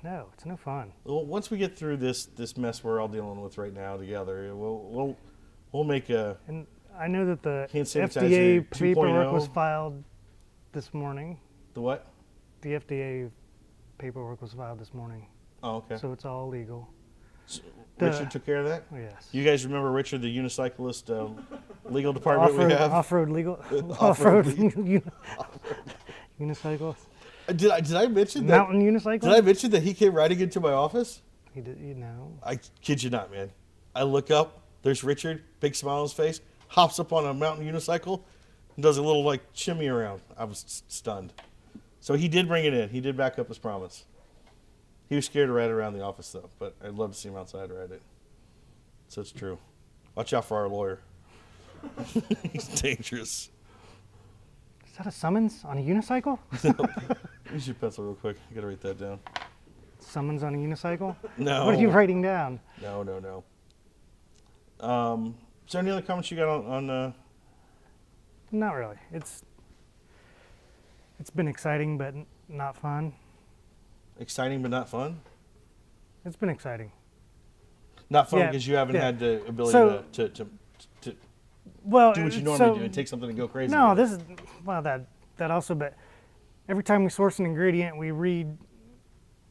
No, it's no fun. Well, once we get through this mess we're all dealing with right now together, we'll make a. And I know that the Hand sanitizer FDA 2.0. paperwork was filed this morning. The what? The FDA paperwork was filed this morning, Oh, okay. so it's all legal. Richard took care of that. Oh, yes. You guys remember Richard, the unicyclist legal department we have? Off-road legal, Off-road off-road unicycle, Did I mention that? mountain unicycle. Did I mention that he came riding into my office? He did, you know. I kid you not, man. I look up, there's Richard, big smile on his face, hops up on a mountain unicycle, and does a little like shimmy around. I was stunned. So he did bring it in. He did back up his promise. He was scared to ride it around the office though, but I'd love to see him outside ride it. So it's true. Watch out for our lawyer. He's dangerous. Is that a summons on a unicycle? Use your pencil real quick. I gotta write that down. Summons on a unicycle? No. What are you writing down? No. Is there any other comments you got on Not really. It's been exciting, but not fun. exciting but not fun? It's been exciting. Not fun Yeah, because you haven't yeah. had the ability So- to Well, do what you normally so- do and take something and go crazy. No, with it. this is well that also, but every time we source an ingredient, we read.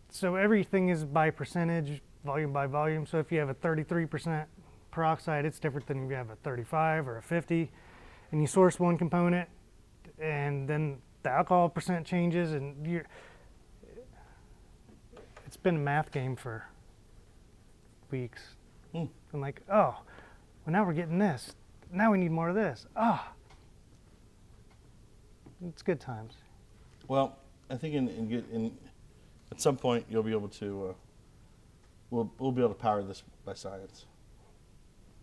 So everything is by percentage, volume by volume. So if you have a 33% peroxide, it's different than if you have a 35 or a 50, and you source one component, and then the alcohol percent changes, and it's been a math game for weeks. Hmm. I'm like, oh, well now we're getting this. Now we need more of this. Ah. It's good times. Well, I think in at some point you'll be able to we'll be able to power this by science.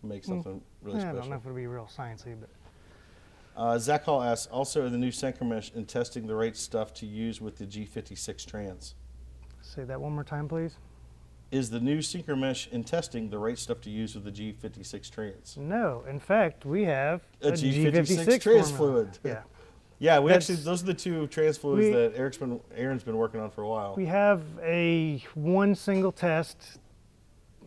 Make something really I don't know special. if it'll be real sciencey, but Zach Hall asks, also are the new Synchro Mesh in testing the right stuff to use with the G56 trans? say that one more time, please. Is the new Synchro Mesh in testing the right stuff to use with the G56 trans? No, in fact, we have A G56 trans formula. fluid. Yeah, Yeah, we That's- actually those are the two trans fluids we- that Aaron's been working on for a while. we have one single test.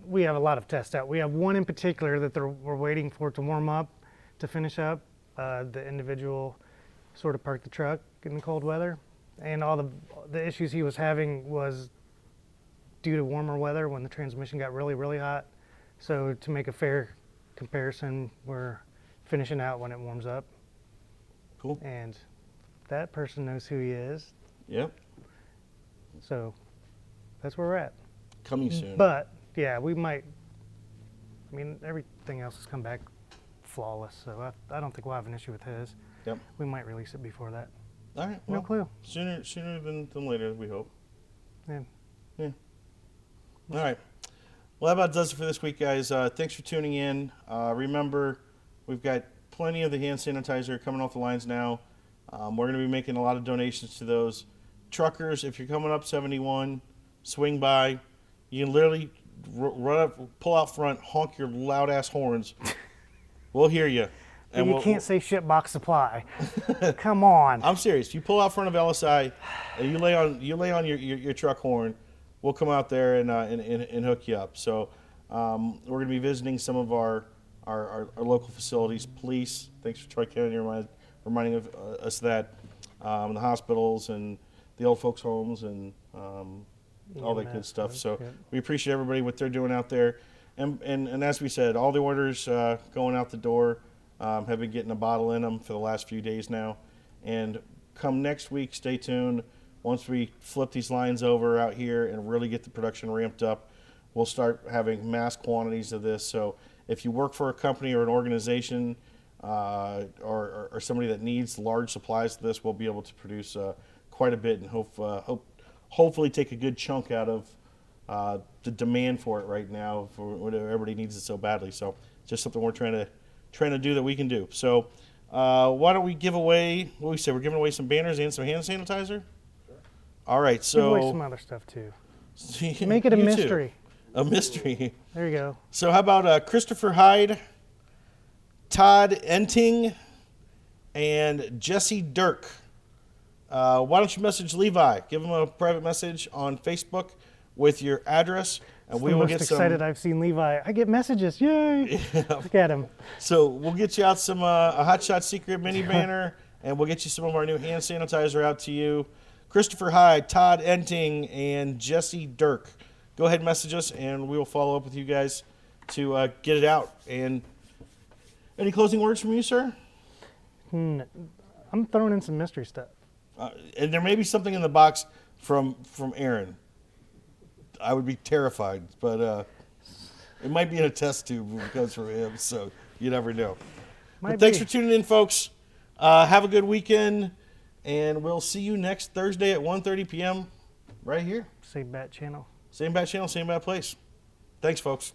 We have a lot of tests out. We have one in particular that we're waiting for it to warm up, to finish up. The individual sort of parked the truck in the cold weather, and all the issues he was having was due to warmer weather when the transmission got really, really hot. So to make a fair comparison, we're finishing out when it warms up, Cool. and that person knows who he is. Yep. So that's where we're at. Coming soon. But yeah, we might. I mean, everything else has come back flawless, so I don't think we'll have an issue with his. Yep. We might release it before that. All right. No Well, clue. sooner than later, we hope. Yeah. Yeah. All right. Well, that about does it for this week, guys. Thanks for tuning in. Remember, we've got plenty of the hand sanitizer coming off the lines now. We're going to be making a lot of donations to those. Truckers, if you're coming up 71, swing by. You can literally run up, pull out front, honk your loud ass horns. We'll hear you. And you can't say shitbox supply. Come on. I'm serious. You pull out front of LSI, and you lay on your truck horn. We'll come out there and hook you up. So we're going to be visiting some of our local facilities. Police, thanks for Troy County reminding us that the hospitals and the old folks' homes and all that good EMS, stuff. So yeah. we appreciate everybody what they're doing out there. And as we said, all the orders going out the door have been getting a bottle in them for the last few days now. And come next week, stay tuned. Once we flip these lines over out here and really get the production ramped up, we'll start having mass quantities of this. So if you work for a company or an organization or somebody that needs large supplies of this, we'll be able to produce quite a bit and hopefully take a good chunk out of the demand for it right now, for when everybody needs it so badly. So just something we're trying to do that we can do. So why don't we give away, what we said, we're giving away some banners and some hand sanitizer? All right, Give away so some other stuff too. Make it a you too. mystery. A mystery. There you go. So how about Christopher Hyde, Todd Enting, and Jesse Dirk? Why don't you message Levi? Give him a private message on Facebook with your address, and we the will most get excited some. I've seen Levi. I get messages. Yay! Look at him. So we'll get you out some a Hot Shot Secret mini banner, and we'll get you some of our new hand sanitizer out to you. Christopher Hyde, Todd Enting, and Jesse Dirk. Go ahead and message us, and we will follow up with you guys to get it out. And any closing words from you, sir? I'm throwing in some mystery stuff. And there may be something in the box from Aaron. I would be terrified, but it might be in a test tube when it comes from him, so you never know. But thanks for tuning in, folks. Have a good weekend, and we'll see you next Thursday at 1:30 p.m. right here. Same bat channel. Same bat channel, same bat place. Thanks, folks.